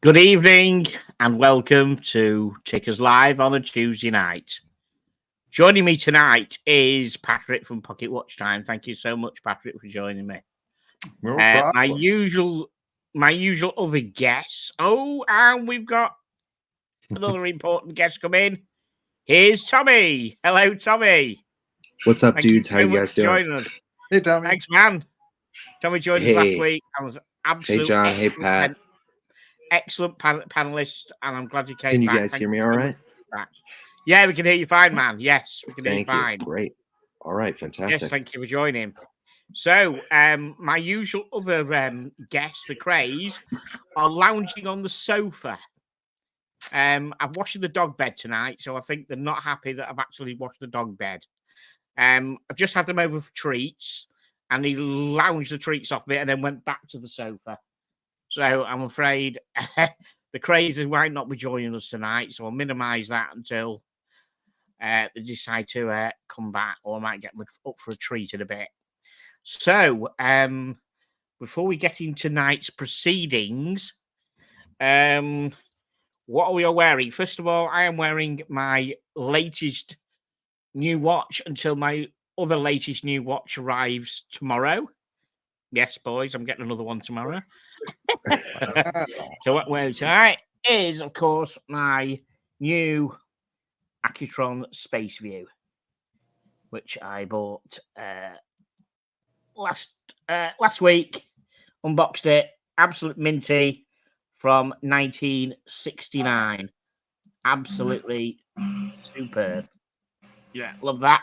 Good evening and welcome to Tickers Live on a Tuesday night. Joining me tonight is Patrick from Pocket Watch Time. Thank you so much, Patrick, for joining me. No problem. My usual other guests. Oh, and we've got another important guest come in. Here's Tommy. Hello, Tommy. What's up, dudes? How you guys doing? Hey, Tommy. Thanks, man. Tommy joined us last week. I was Hey, absolutely John. Hey, Pat. excellent panelist, and I'm glad you came Can you back. guys hear me all right? Yeah, we can hear you fine, man. Yes, we can hear you Thank you. fine. Great. All right. Fantastic. Yes, thank you for joining. So, my usual other guests, the Crays, are lounging on the sofa. I'm washing the dog bed tonight, so I think they're not happy that I've actually washed the dog bed. I've just had them over for treats, and he lounged the treats off me and then went back to the sofa. So I'm afraid the Crazies might not be joining us tonight, so I'll minimise that until they decide to come back, or I might get them up for a treat in a bit. So before we get into tonight's proceedings, what are we all wearing? First of all, I am wearing my latest new watch until my other latest new watch arrives tomorrow. Yes, boys, I'm getting another one tomorrow. So what we're wearing tonight is, of course, my new Accutron Space View, which I bought last week. Unboxed it, absolute minty, from 1969. Absolutely superb. Yeah, love that.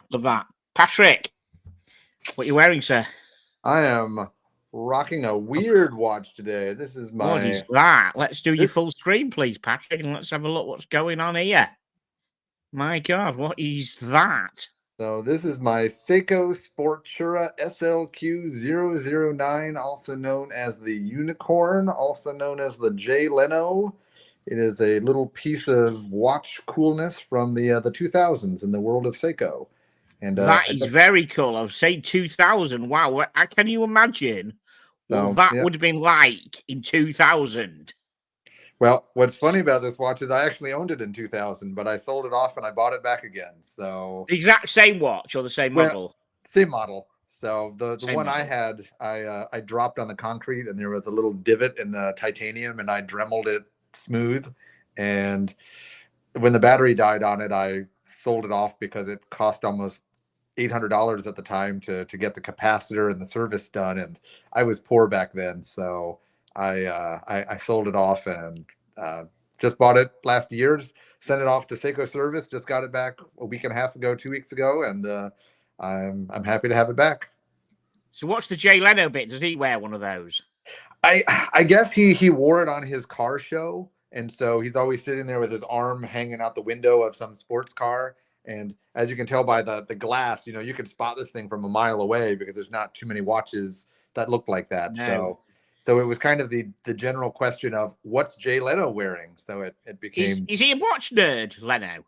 Love that. Patrick, what are you wearing, sir? I am rocking a weird watch today. This is my... What is that? Let's do your full screen, please, Patrick, and let's have a look what's going on here. My God, what is that? So this is my Seiko Sportura SLQ009, also known as the Unicorn, also known as the Jay Leno. It is a little piece of watch coolness from the 2000s in the world of Seiko. And that is very cool. I would say 2000. Wow. Can you imagine what that would have been like in 2000? Well, what's funny about this watch is I actually owned it in 2000, but I sold it off and I bought it back again. So the exact same watch or the same model? Same model. So the one model. I had, I dropped on the concrete and there was a little divot in the titanium and I dremeled it smooth. And when the battery died on it, I sold it off because it cost almost $800 at the time to get the capacitor and the service done, and I was poor back then, so I sold it off and just bought it last year. Just sent it off to Seiko service. Just got it back a week and a half ago, 2 weeks ago, and I'm happy to have it back. So what's the Jay Leno bit? Does he wear one of those? I guess he wore it on his car show, and so he's always sitting there with his arm hanging out the window of some sports car. And as you can tell by the glass, you can spot this thing from a mile away because there's not too many watches that look like that. No. So it was kind of the general question of what's Jay Leno wearing? So it became... Is he a watch nerd, Leno?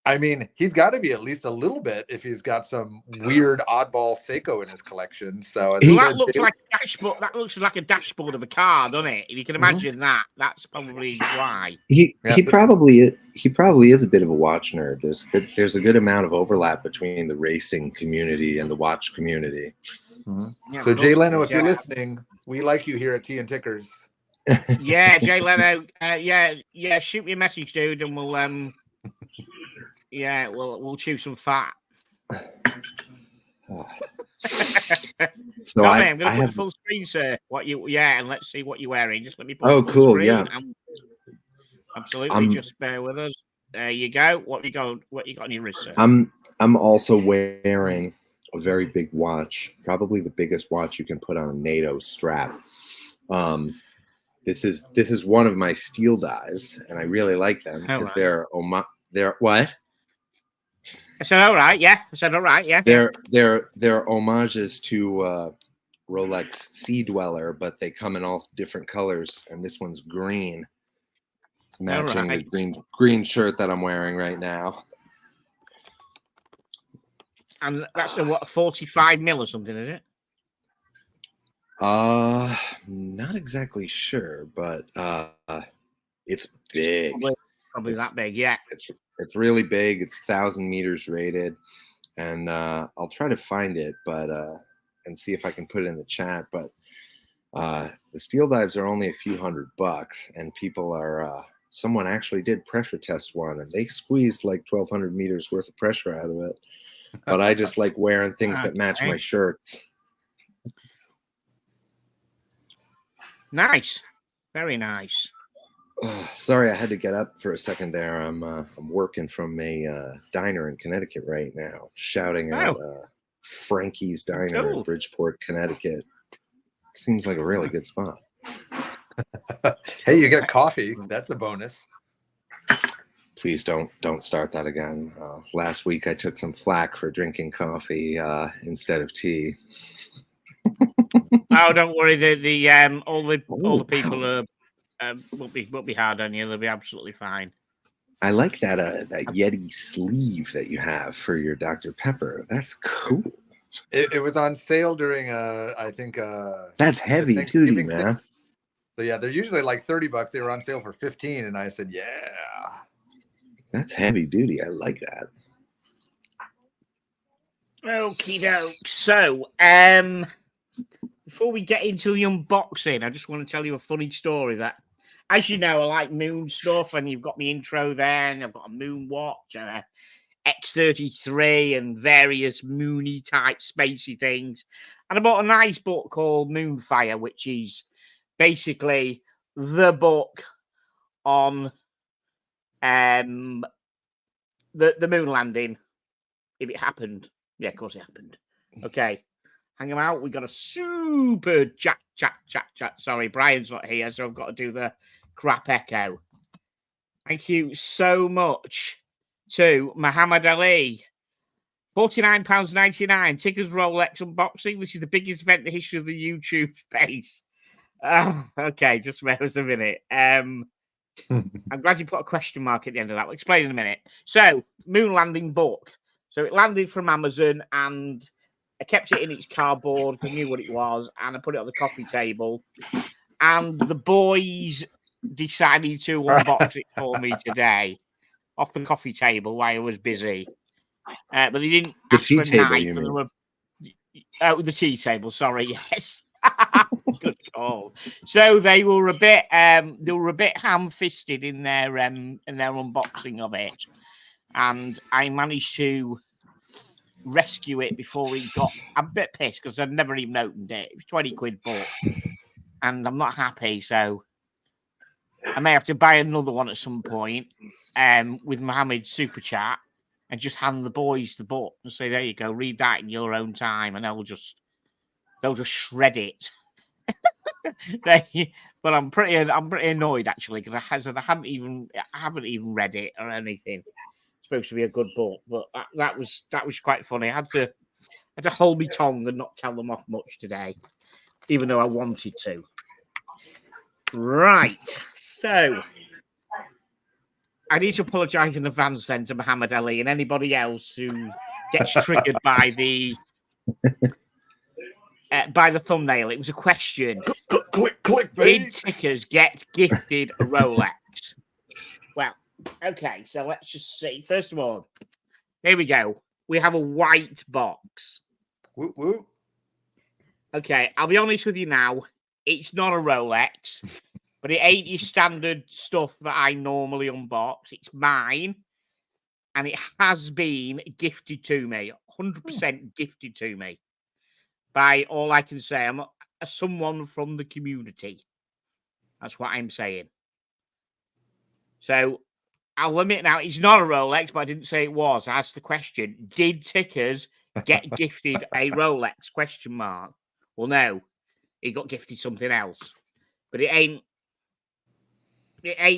I mean, he's got to be at least a little bit if he's got some weird oddball Seiko in his collection. So that looks like a dashboard. That looks like a dashboard of a car, doesn't it? If you can imagine that, that's probably why. He probably is a bit of a watch nerd. There's a good amount of overlap between the racing community and the watch community. Yeah, so Jay Leno, if you're listening, we like you here at Tea and Tickers. Yeah, Jay Leno. Yeah. Shoot me a message, dude, and we'll we'll chew some fat. So I'm going to put full screen, sir. And let's see what you're wearing. Just let me put full cool, screen. yeah. Absolutely, just bear with us. There you go. What you got on your wrist, sir? I'm also wearing a very big watch, probably the biggest watch you can put on a NATO strap. This is one of my steel dives, and I really like them because they're what? I said all right, yeah. They're homages to Rolex Sea Dweller, but they come in all different colors, and this one's green. It's matching the green shirt that I'm wearing right now. And that's a 45 mil or something, isn't it? Not exactly sure, but it's big. Probably that big, yeah. It's really big. It's 1,000 meters rated, and I'll try to find it, but and see if I can put it in the chat. But the steel dives are only a few $100, and people are. Someone actually did pressure test one, and they squeezed like 1,200 meters worth of pressure out of it. But I just like wearing things that match my shirts. Nice, very nice. Sorry, I had to get up for a second there. I'm working from a diner in Connecticut right now, shouting out Frankie's Diner in Bridgeport, Connecticut. Seems like a really good spot. Hey, you get coffee. That's a bonus. Please don't start that again. Last week I took some flack for drinking coffee instead of tea. Oh, don't worry. All the people are. Won't be hard on you. They'll be absolutely fine. I like that Yeti sleeve that you have for your Dr. Pepper. That's cool. It was on sale during I think that's heavy duty, man. So yeah, they're usually like $30. They were on sale for 15, and I said, yeah. That's heavy duty. I like that. Okie doke. So, before we get into the unboxing, I just want to tell you a funny story that, as you know, I like moon stuff, and you've got my intro there, and I've got a moon watch and a X33 and various moony type spacey things. And I bought a nice book called Moonfire, which is basically the book on the moon landing, if it happened. Yeah, of course it happened. Okay. Hang them out. We got a super chat. Sorry, Brian's not here, so I've got to do the crap echo. Thank you so much to Muhammad Ali. £49.99. Tickers Rolex unboxing. This is the biggest event in the history of the YouTube space. Okay, just wait a minute. I'm glad you put a question mark at the end of that. I'll explain in a minute. So, moon landing book. So it landed from Amazon, and I kept it in its cardboard. I knew what it was, and I put it on the coffee table. And the boys decided to unbox it for me today off the coffee table while I was busy. But they didn't ask for a knife. The tea table, sorry, yes. Good call. So they were a bit ham-fisted in their unboxing of it. And I managed to rescue it before we got a bit pissed because I'd never even opened it. It was 20 quid book, and I'm not happy, so I may have to buy another one at some point with Mohammed's super chat and just hand the boys the book and say, there you go, read that in your own time, and they'll just shred it. But I'm pretty annoyed actually because I haven't even read it or anything. Supposed to be a good book, but that was quite funny. I had to hold my tongue and not tell them off much today, even though I wanted to. Right, so I need to apologise in advance then to Muhammad Ali and anybody else who gets triggered by the thumbnail. It was a question. Click. Did tickers get gifted a Rolex? Well, okay, so let's just see. First of all, here we go. We have a white box. Woo woo. Okay, I'll be honest with you now. It's not a Rolex, but it ain't your standard stuff that I normally unbox. It's mine, and it has been gifted to me. 100% gifted to me by, all I can say, I'm someone from the community. That's what I'm saying. So I'll admit now, it's not a Rolex, but I didn't say it was. I asked the question, did tickers get gifted a Rolex? Question mark. Well, no, he got gifted something else. But it ain't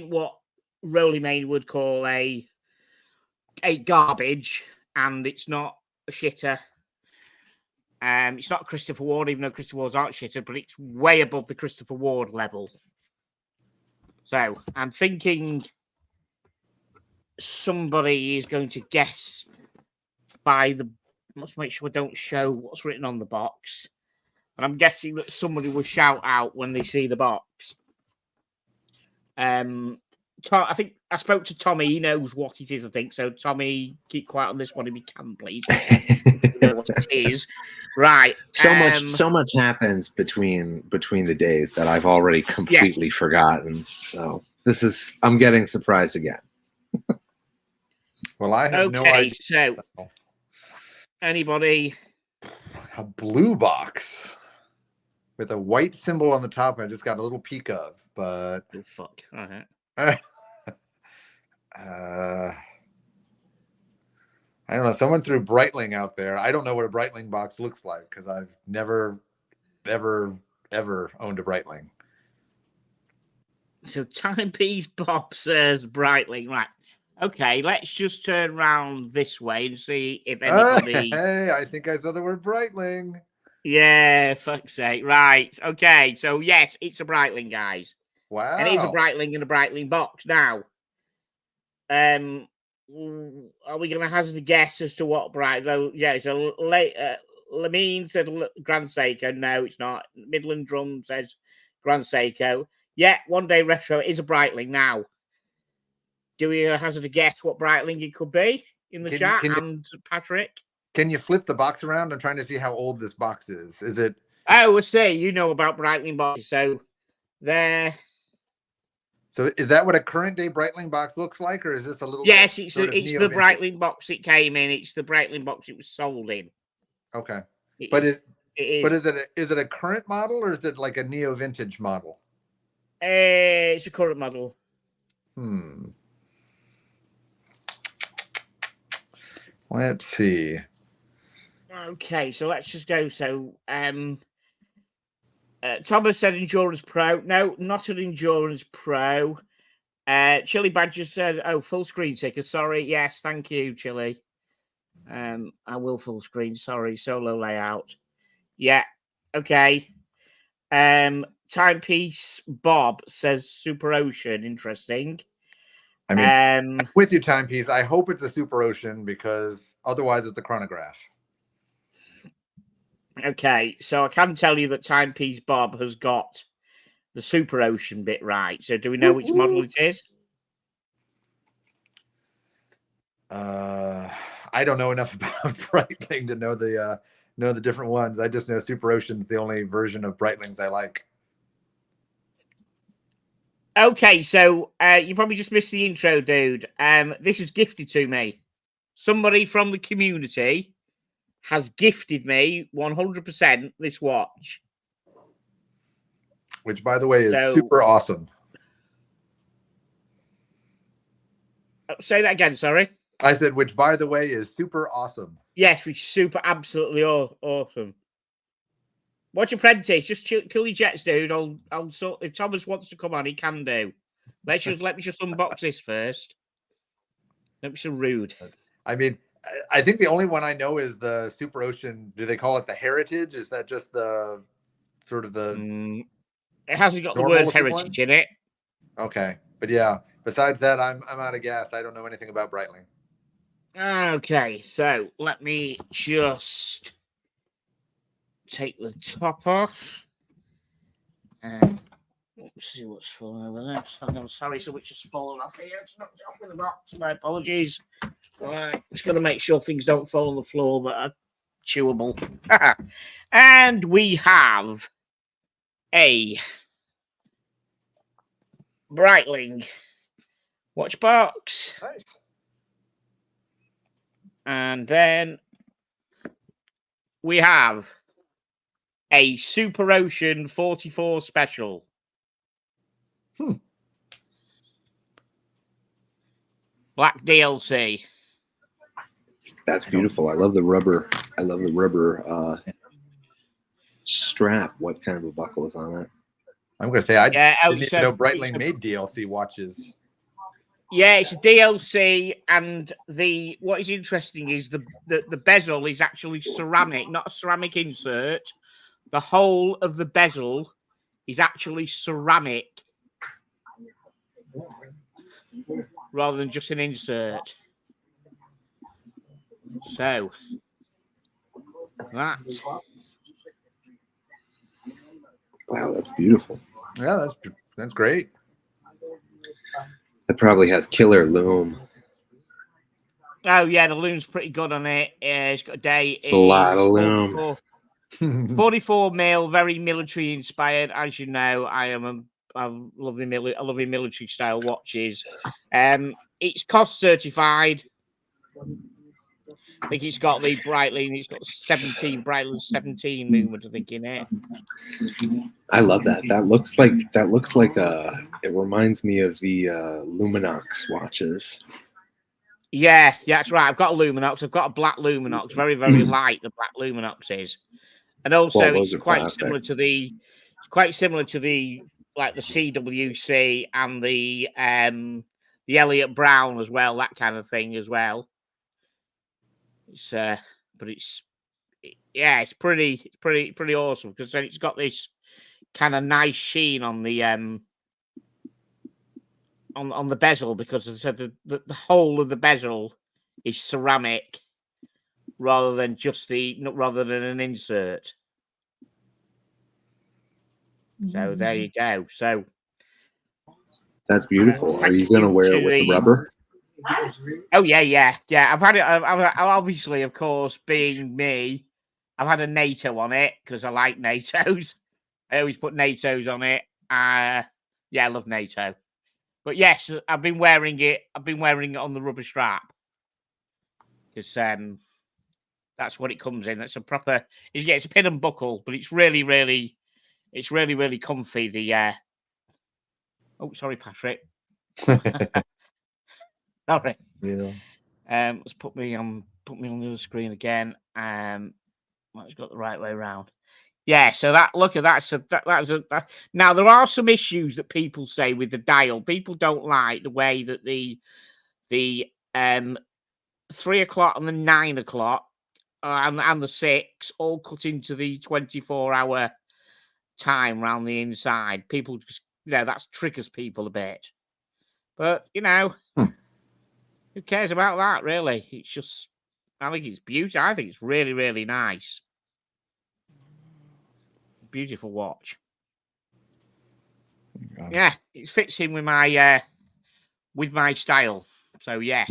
what Rolly Main would call a garbage, and it's not a shitter. It's not Christopher Ward, even though Christopher Ward's aren't shitter, but it's way above the Christopher Ward level. So I'm thinking somebody is going to guess by the. Let's make sure I don't show what's written on the box. and I'm guessing that somebody will shout out when they see the box. I think I spoke to Tommy. He knows what it is, I think. So, Tommy, keep quiet on this one if you can, please. You know what it is. Right. So much happens between the days that I've already completely forgotten. So I'm getting surprised again. Well, I have no idea. So, anybody? A blue box with a white symbol on the top. I just got a little peek of, but Oh, fuck. All right. I don't know. Someone threw Breitling out there. I don't know what a Breitling box looks like because I've never, ever owned a Breitling. So Timepiece Bob says Breitling. Right. Okay, let's just turn around this way and see if anybody. Hey, I think I saw the word Breitling. Yeah, fuck's sake. Right. Okay. So yes, it's a Breitling, guys. Wow. And it is a Breitling in a Breitling box. Now, are we going to hazard a guess as to what Breitling? Yeah, so Lamine said Grand Seiko. No, it's not. Midland Drum says Grand Seiko. Yeah, One Day Retro is a Breitling. Now, do we hazard a guess what Breitling it could be in the chat? And Patrick? Can you flip the box around? I'm trying to see how old this box is. Is it? Oh, we'll see. You know about Breitling boxes. So there. So is that what a current day Breitling box looks like, or is this a little? Yes, it's the Breitling box it came in. It's the Breitling box it was sold in. Okay, Is it a current model or is it like a neo vintage model? It's a current model. Let's see. Okay, so let's just go. So, Thomas said Endurance Pro. No, not an Endurance Pro. Chili Badger said, "Oh, full screen ticker." Sorry. Yes, thank you, Chili. I will full screen. Sorry, solo layout. Yeah. Okay. Timepiece Bob says Super Ocean. Interesting. I mean, I'm with you, Timepiece. I hope it's a Super Ocean because otherwise it's a chronograph. Okay, so I can tell you that Timepiece Bob has got the Super Ocean bit right. So do we know which model it is? I don't know enough about Breitling to know the different ones. I just know Super Ocean's the only version of Breitlings I like. Okay, so you probably just missed the intro, dude. This is gifted to me. Somebody from the community has gifted me 100% this watch. Which, by the way, is super awesome. Say that again, sorry. I said, which, by the way, is super awesome. Yes, which is super absolutely awesome. What's your apprentice? Just kill your jets, dude. I'll sort. If Thomas wants to come on, he can do. Let me just unbox this first. Don't be so rude. I mean, I think the only one I know is the Super Ocean. Do they call it the Heritage? Is that just the sort of the? It hasn't got the word heritage in it. Okay, but yeah. Besides that, I'm out of gas. I don't know anything about Breitling. Okay, so let me just take the top off. Let's see what's falling over there. I'm sorry, so much has fallen off here. It's knocked off with the box. My apologies. All right, just going to make sure things don't fall on the floor that are chewable. And we have a Breitling watch box. Nice. And then we have a Super Ocean 44 special. Black DLC. That's beautiful. I love the rubber. I love the rubber strap. What kind of a buckle is on it? I'm going to say I didn't even know Breitling made DLC watches. Yeah, it's a DLC, and what is interesting is the bezel is actually ceramic, not a ceramic insert. The whole of the bezel is actually ceramic rather than just an insert. So that Wow, that's beautiful. Yeah, that's great. It probably has killer loom. Oh yeah, the loom's pretty good on it. It's got a date. It's a lot of loom. 44 mil, very military inspired. As you know, I love the military style watches. It's cost certified. I think it's got the Breitling. It's got 17 Breitling 17 movement. I think in it. I love that. That looks like it reminds me of the Luminox watches. Yeah, that's right. I've got a Luminox. I've got a black Luminox. Very, very light. The black Luminox is, and also Well, those it's are quite plastic. similar to the like the CWC and the Elliott Brown as well. That kind of thing as well. It's but it's pretty awesome because then it's got this kind of nice sheen on the on the bezel, because as I said, the whole of the bezel is ceramic rather than an insert. So there you go. So that's beautiful. Are you going to wear it with the rubber? Oh yeah. I've had it. I've obviously, of course, being me, I've had a NATO on it because I like NATOs. I always put NATOs on it. I love NATO. But yes, I've been wearing it. I've been wearing it on the rubber strap because that's what it comes in. That's a proper. It's a pin and buckle, but it's really comfy. The oh, sorry, Patrick. Sorry. Yeah. Let's put me on the other screen again. Let's go the right way around. Yeah, so look at that. So now there are some issues that people say with the dial. People don't like the way that the 3 o'clock and the 9 o'clock and the 6 all cut into the 24-hour time round the inside. People just, that triggers people a bit. But who cares about that, really? It's just, I think it's beautiful. I think it's really, really nice. Beautiful watch. Yeah, it fits in with my style. So yes.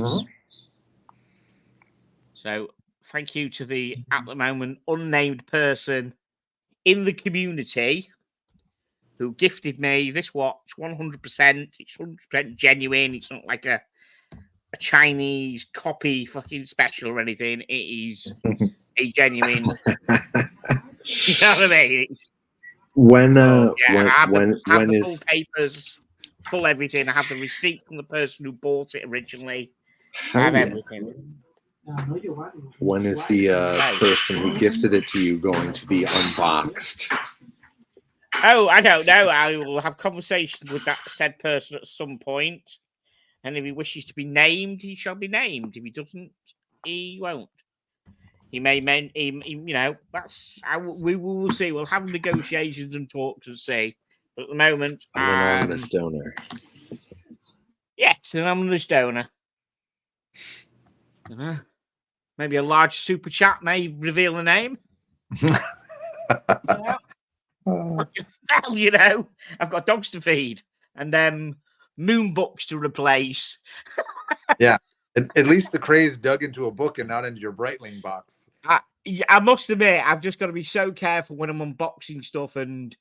So thank you to the at the moment unnamed person in the community who gifted me this watch. 100%. It's 100% genuine. It's not like a Chinese copy fucking special or anything. It is a genuine. You know what I mean? When I have the is full papers, full everything. I have the receipt from the person who bought it originally. I have everything. When is the person who gifted it to you going to be unboxed? Oh, I don't know. I will have conversations with that said person at some point, and if he wishes to be named, he shall be named. If he doesn't, he won't. He may, that's how we will see. We'll have negotiations and talks and see. But at the moment, an anonymous donor. Yes, an anonymous donor. Maybe a large super chat may reveal the name. Well, I've got dogs to feed and moon books to replace. Yeah. At least the craze dug into a book and not into your Breitling box. I must admit, I've just got to be so careful when I'm unboxing stuff and,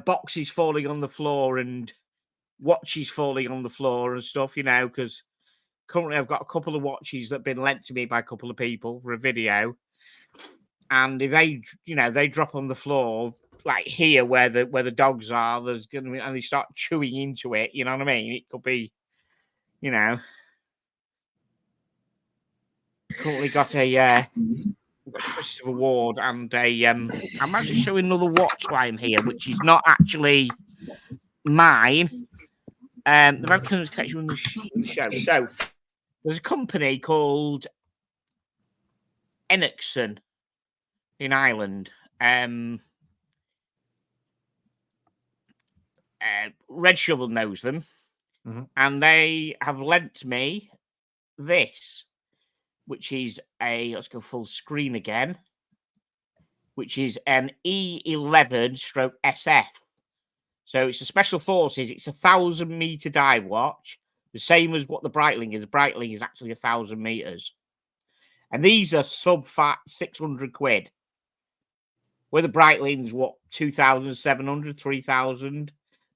boxes falling on the floor and watches falling on the floor and stuff, because currently I've got a couple of watches that have been lent to me by a couple of people for a video. And if they drop on the floor, like here where the dogs are, there's going to be, and they start chewing into it, you know what I mean? It could be, currently got a Christopher Award and I'm actually showing another watch line here, which is not actually mine. The man comes catch you on the show. So there's a company called Enoxon in Ireland. Red Shovel knows them, and they have lent me this, which is let's go full screen again. which is an E11/SF. So it's a special forces. It's a 1,000-meter dive watch, the same as what the Breitling is. The Breitling is actually 1,000 meters, and these are sub-fat 600 quid. Where the Breitling's what 2,700, 3,000.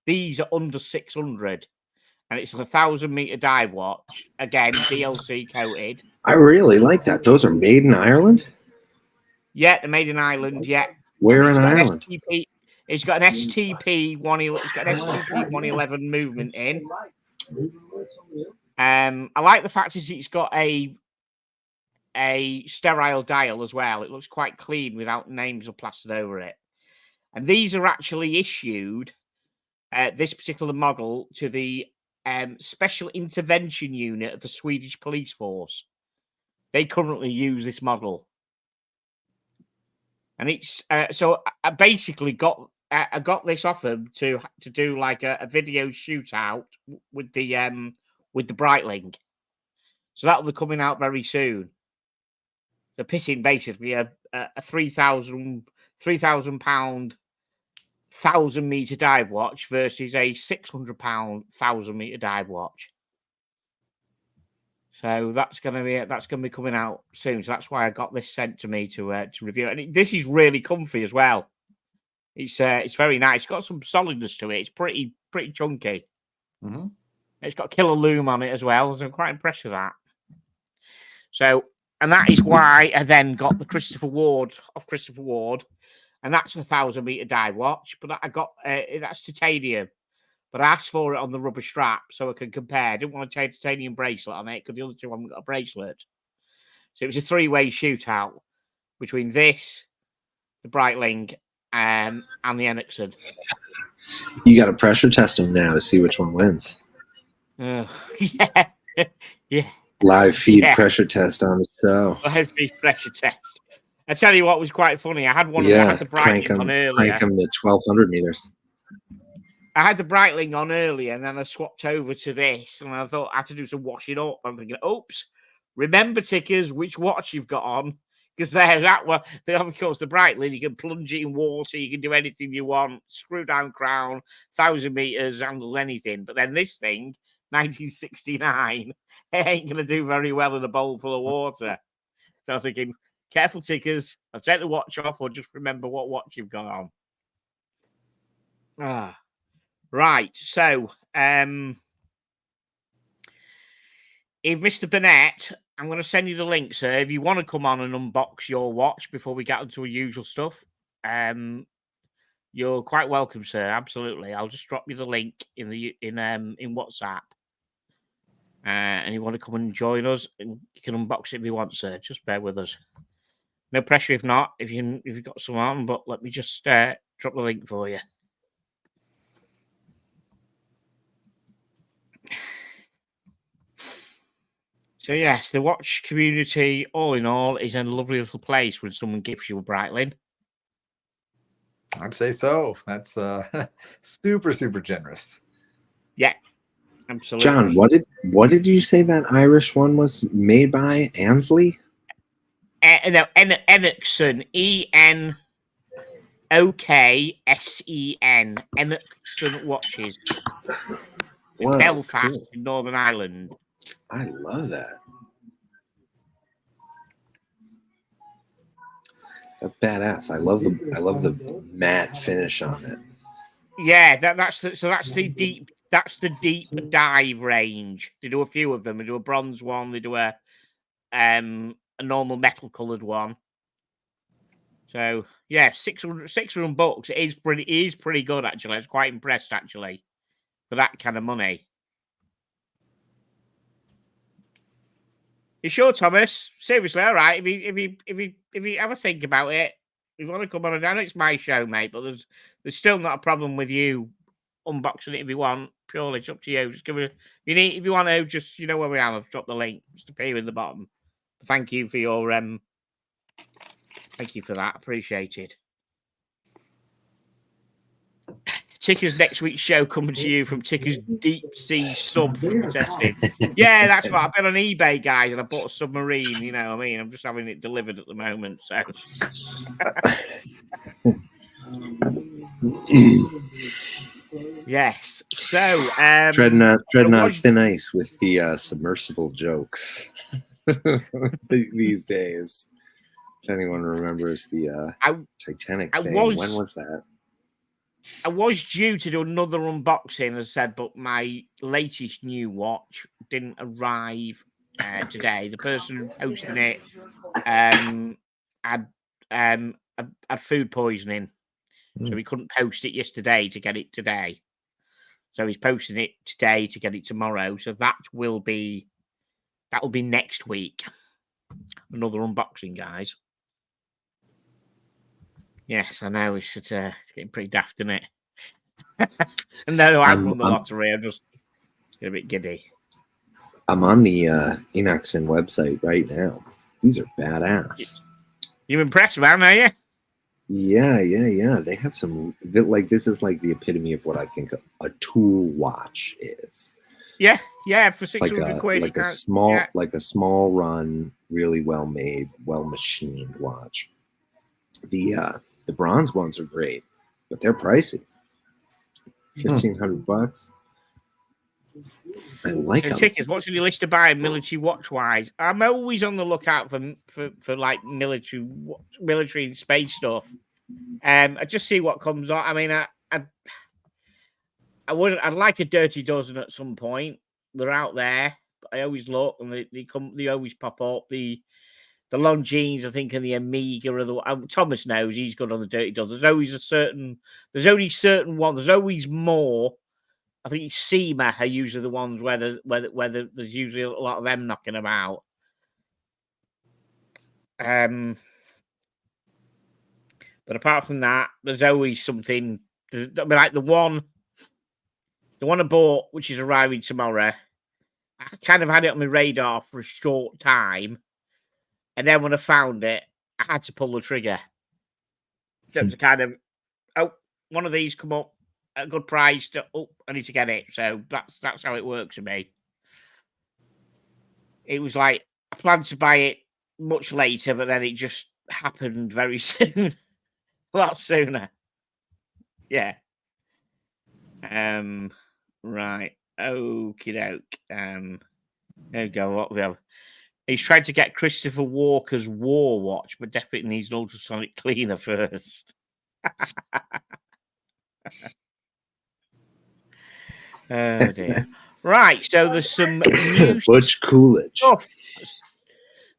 These are under 600, and it's a 1,000-meter dive watch. Again, DLC coated. I really like that. Those are made in Ireland? Yeah, they're made in Ireland. Yeah. Where in Ireland? It's got an STP 111 movement in. I like the fact is it's got a sterile dial as well. It looks quite clean without names are plastered over it. And these are actually issued, this particular model, to the Special Intervention Unit of the Swedish Police Force. They currently use this model. And it's so I basically got this offer to do like a video shootout with the Breitling. So that'll be coming out very soon. They're pitting basically a 3,000 pound 1,000-meter dive watch versus a 600 pound 1,000-meter dive watch. So that's going to be coming out soon. So that's why I got this sent to me to review. And this is really comfy as well. It's very nice. It's got some solidness to it. It's pretty chunky. Mm-hmm. It's got killer loom on it as well. So I'm quite impressed with that. So, and that is why I then got the Christopher Ward, and that's a 1,000-meter dive watch. But I got that's titanium. But I asked for it on the rubber strap so I can compare. I didn't want a titanium bracelet on it because the other two haven't got a bracelet. So it was a three-way shootout between this, the Breitling, and the Enoxen. You got to pressure test them now to see which one wins. Yeah. Live feed pressure test on the show. Live feed pressure test. I tell you what was quite funny. I had one of them. I had the Breitling on earlier. Crank them to 1,200 meters. I had the Breitling on earlier, and then I swapped over to this, and I thought I had to do some washing up. I'm thinking, oops, remember, tickers, which watch you've got on, because there's that one. Of course, the Breitling, you can plunge it in water, you can do anything you want, screw down crown, 1,000 meters, handle anything. But then this thing, 1969, it ain't going to do very well in a bowl full of water. So I'm thinking, careful, tickers. I'll take the watch off, or just remember what watch you've got on. Right, so if Mr. Burnett, I'm going to send you the link, sir. If you want to come on and unbox your watch before we get into our usual stuff, you're quite welcome, sir. Absolutely, I'll just drop you the link in WhatsApp, and you want to come and join us, and you can unbox it if you want, sir. Just bear with us. No pressure if not. If you've got some on, but let me just drop the link for you. So yes, the watch community, all in all, is a lovely little place when someone gives you a Breitling. I'd say so. That's super generous. Yeah, absolutely. John, what did you say that Irish one was made by? Ansley? No, Enoxen. ENOKSEN. Enoxen watches. Wow, Belfast, cool. in Northern Ireland. I love that. That's badass. I love the matte finish on it. Yeah, that's the deep dive range. They do a few of them. They do a bronze one. They do a normal metal coloured one. So yeah, 600 bucks. It is pretty good actually. I was quite impressed actually for that kind of money. You sure, Thomas? Seriously, all right. If you have a think about it, if you want to come on, I know it's my show, mate, but there's still not a problem with you unboxing it if you want. Purely, it's up to you. Just give it. If you want to, just you know where we are. I've dropped the link. Just appear in the bottom. Thank you for your Thank you for that. Appreciate it. Ticker's next week's show coming to you from Ticker's deep sea sub from testing. Yeah, that's right. I've been on eBay, guys, and I bought a submarine. You know what I mean? I'm just having it delivered at the moment. So. Yes. So treading on thin ice with the submersible jokes these days. If anyone remembers the Titanic thing, when was that? I was due to do another unboxing, as I said, but my latest new watch didn't arrive today. The person hosting it had food poisoning, so he couldn't post it yesterday to get it today. So he's posting it today to get it tomorrow. So that will be next week. Another unboxing, guys. Yes, I know it's getting pretty daft, isn't it? No, I won the lottery. I'm just a bit giddy. I'm on the Inoxen website right now. These are badass. You impressed, man, are you? Yeah. They have some this is like the epitome of what I think a tool watch is. Yeah, for 600 quid. Like a small run, really well made, well machined watch. The bronze ones are great, but they're pricey. $1,500. I like them. Tickets, what's on your list to buy military watch wise? I'm always on the lookout for like military and space stuff. I just see what comes on. I mean, I'd like a dirty dozen at some point. They're out there. But I always look and they always pop up. The Longines, I think, and the Amiga are the Thomas knows he's good on the dirty dozen. There's only certain ones. There's always more. I think SEMA are usually the ones where there's usually a lot of them knocking about. But apart from that, there's always something. I mean, like the one I bought, which is arriving tomorrow. I kind of had it on my radar for a short time, and then when I found it, I had to pull the trigger. It was kind of, one of these come up at a good price. I need to get it. So that's how it works for me. It was like I planned to buy it much later, but then it just happened very soon. A lot sooner. Yeah. Right. Okie doke. There we go. What we have? He's trying to get Christopher Walker's war watch, but definitely needs an ultrasonic cleaner first. Oh dear. Right. So there's some new Butch Coolidge stuff.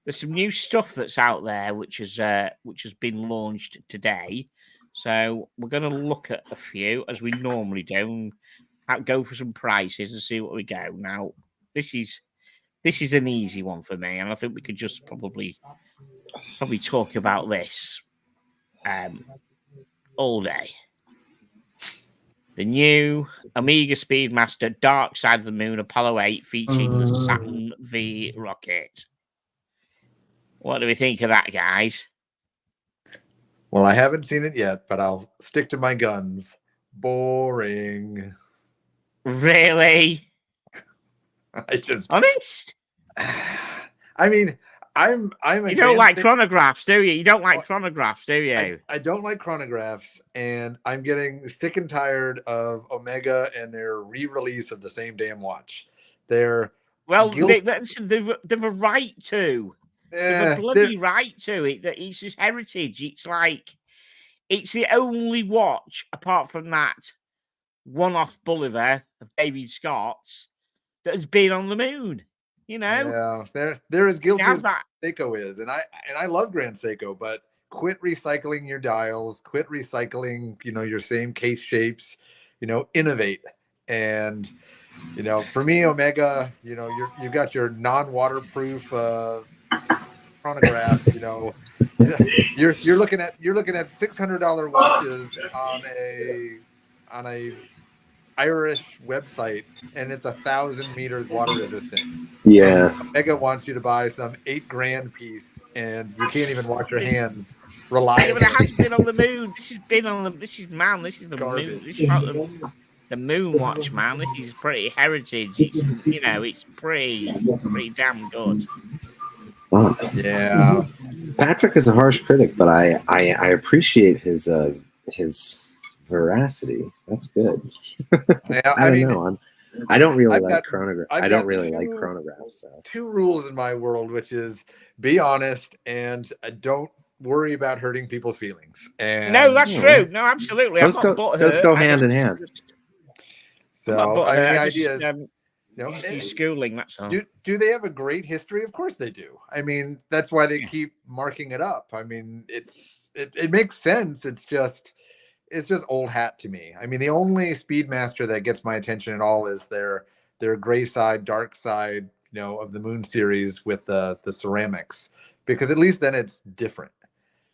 There's some new stuff that's out there, which has been launched today. So we're going to look at a few as we normally do, and go for some prices and see what we go. Now, this is an easy one for me, and I think we could just probably talk about this all day. The new Amiga Speedmaster Dark Side of the Moon Apollo 8 featuring the Saturn V rocket. What do we think of that, guys? Well, I haven't seen it yet, but I'll stick to my guns. Boring. Really? Honest? I mean, I'm you don't like chronographs, do you? You don't like chronographs, do you? I don't like chronographs, and I'm getting sick and tired of Omega and their re-release of the same damn watch. They're they've a right to. They've a bloody right to it. That it's his heritage. It's like it's the only watch apart from that one-off Bolivar of David Scott's that has been on the moon. You know, yeah, they're as guilty as Seiko is, and I love Grand Seiko, but quit recycling your dials, quit recycling, your same case shapes, innovate. And for me, Omega, you got your non-waterproof chronograph. You're looking at $600 watches on a Irish website, and it's 1,000 meters water resistant. Yeah. Omega wants you to buy some $8,000 piece, and you can't even wash your hands reliable. but it hasn't been on the moon. This has been on the. This is the Garbage. moon. This is not the moon watch, man. This is pretty heritage. It's it's pretty damn good. Wow. Yeah. Patrick is a harsh critic, but I appreciate his veracity. That's good. Yeah, I don't know. I don't really like chronograph. I don't really like two- chronographs. So. 2 rules in my world, which is be honest and don't worry about hurting people's feelings. And No, that's true. No, absolutely. Those go hand in hand. So I mean, the idea is, just schooling. That's all. Do they have a great history? Of course they do. I mean, that's why they keep marking it up. I mean, it makes sense. It's just old hat to me. I mean, the only Speedmaster that gets my attention at all is their gray side, dark side, of the Moon series with the ceramics, because at least then it's different.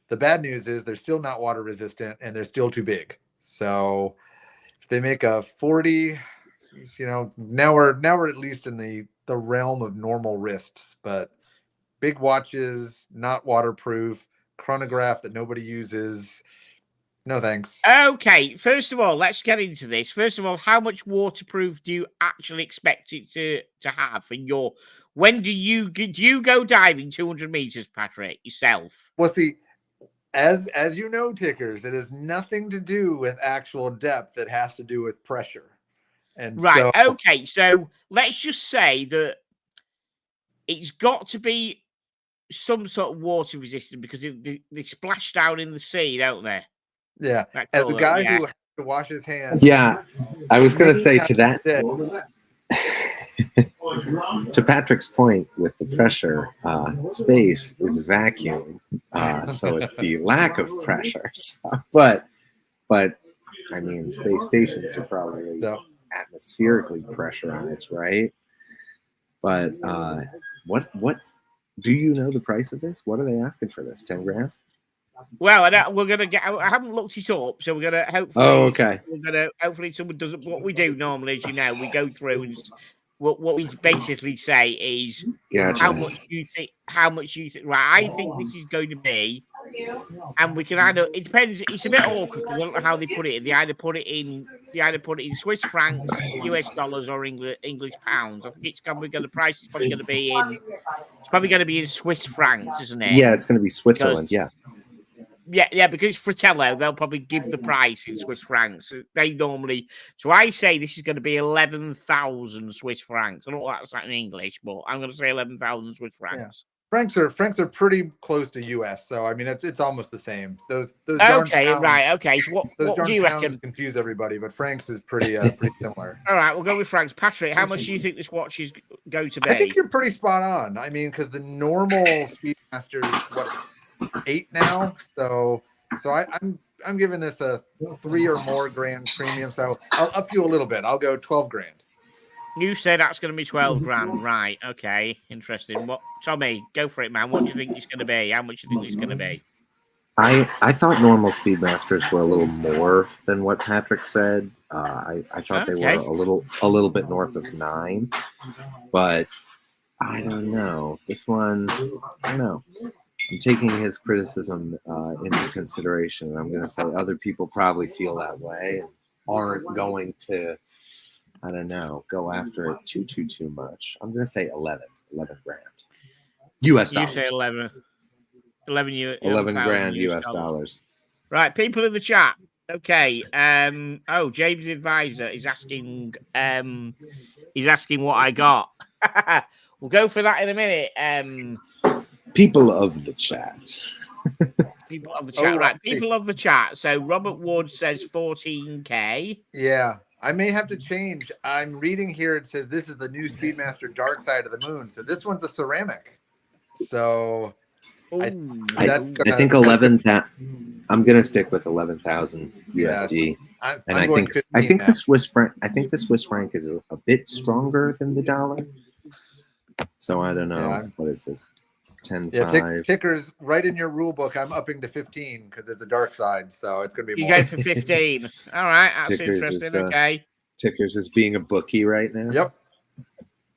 The bad news is they're still not water resistant and they're still too big. So if they make a 40, now we're at least in the realm of normal wrists, but big watches, not waterproof, chronograph that nobody uses. No thanks. Okay, first of all, let's get into this. First of all, how much waterproof do you actually expect it to have in your? When do you go diving 200 meters, Patrick, yourself? Well, see, as you know, Tickers, it has nothing to do with actual depth. It has to do with pressure. And right. Okay. So let's just say that it's got to be some sort of water resistant because they splash down in the sea, don't they? Yeah. As the guy who has to wash his hands. Yeah. I was going to say to that. To Patrick's point with the pressure, space is vacuum, so it's the lack of pressure. So, but I mean, space stations are probably atmospherically pressurized, right? But what do you know the price of this? What are they asking for this? 10 grand? Well, we're gonna get. I haven't looked it up, so we're gonna hopefully. Oh, okay. We're gonna hopefully someone does what we do normally, as we go through and what we basically say is how much you think. Right, I think this is going to be, and we can either. It depends. It's a bit awkward because I don't know how they put it. They either put it in Swiss francs, US dollars, or English pounds. I think it's probably going to price. It's probably going to be in. It's probably going to be in Swiss francs, isn't it? Yeah, it's going to be Switzerland. Yeah, because Fratello, they'll probably give the price in Swiss francs. They normally, so I say this is going to be 11,000 Swiss francs. I don't know what that's like in English, but I'm going to say 11,000 Swiss francs. Yeah. Francs are pretty close to US, so I mean it's almost the same. Those okay, pounds, right, okay. So what do you reckon? Confuse everybody, but francs is pretty similar. All right, we'll go with francs. Patrick, how much do you think this watch is going to be? I think you're pretty spot on. I mean, because the normal Speedmaster is 8 now, so I'm giving this a 3 or more grand premium. So I'll up you a little bit. I'll go 12 grand. You said that's going to be 12 grand, right? Okay, interesting. What, Tommy? Go for it, man. What do you think it's going to be? How much do you think it's going to be? I thought normal Speedmasters were a little more than what Patrick said. I thought they were a little bit north of 9, but I don't know. This one, I don't know. I'm taking his criticism into consideration, and I'm going to say other people probably feel that way and aren't going to, I don't know, go after it too much. I'm going to say 11 grand. US dollars. You say 11 grand US dollars. Right, people in the chat. Okay. James' advisor is asking. He's asking what I got. We'll go for that in a minute. People of the chat. People of the chat, right? People of the chat. So Robert Ward says 14K. Yeah, I may have to change. I'm reading here. It says this is the new Speedmaster Dark Side of the Moon. So this one's a ceramic. So I think 11,000. I'm gonna stick with 11,000 USD. I think the Swiss franc. I think the Swiss franc is a bit stronger than the dollar. So I don't know. Yeah. What is it? 10, yeah, 5. Tickers right in your rule book. I'm upping to 15 because it's a dark side, so it's going to be more. You go for 15. All right, that's Tickers interesting. Okay. Tickers is being a bookie right now. Yep.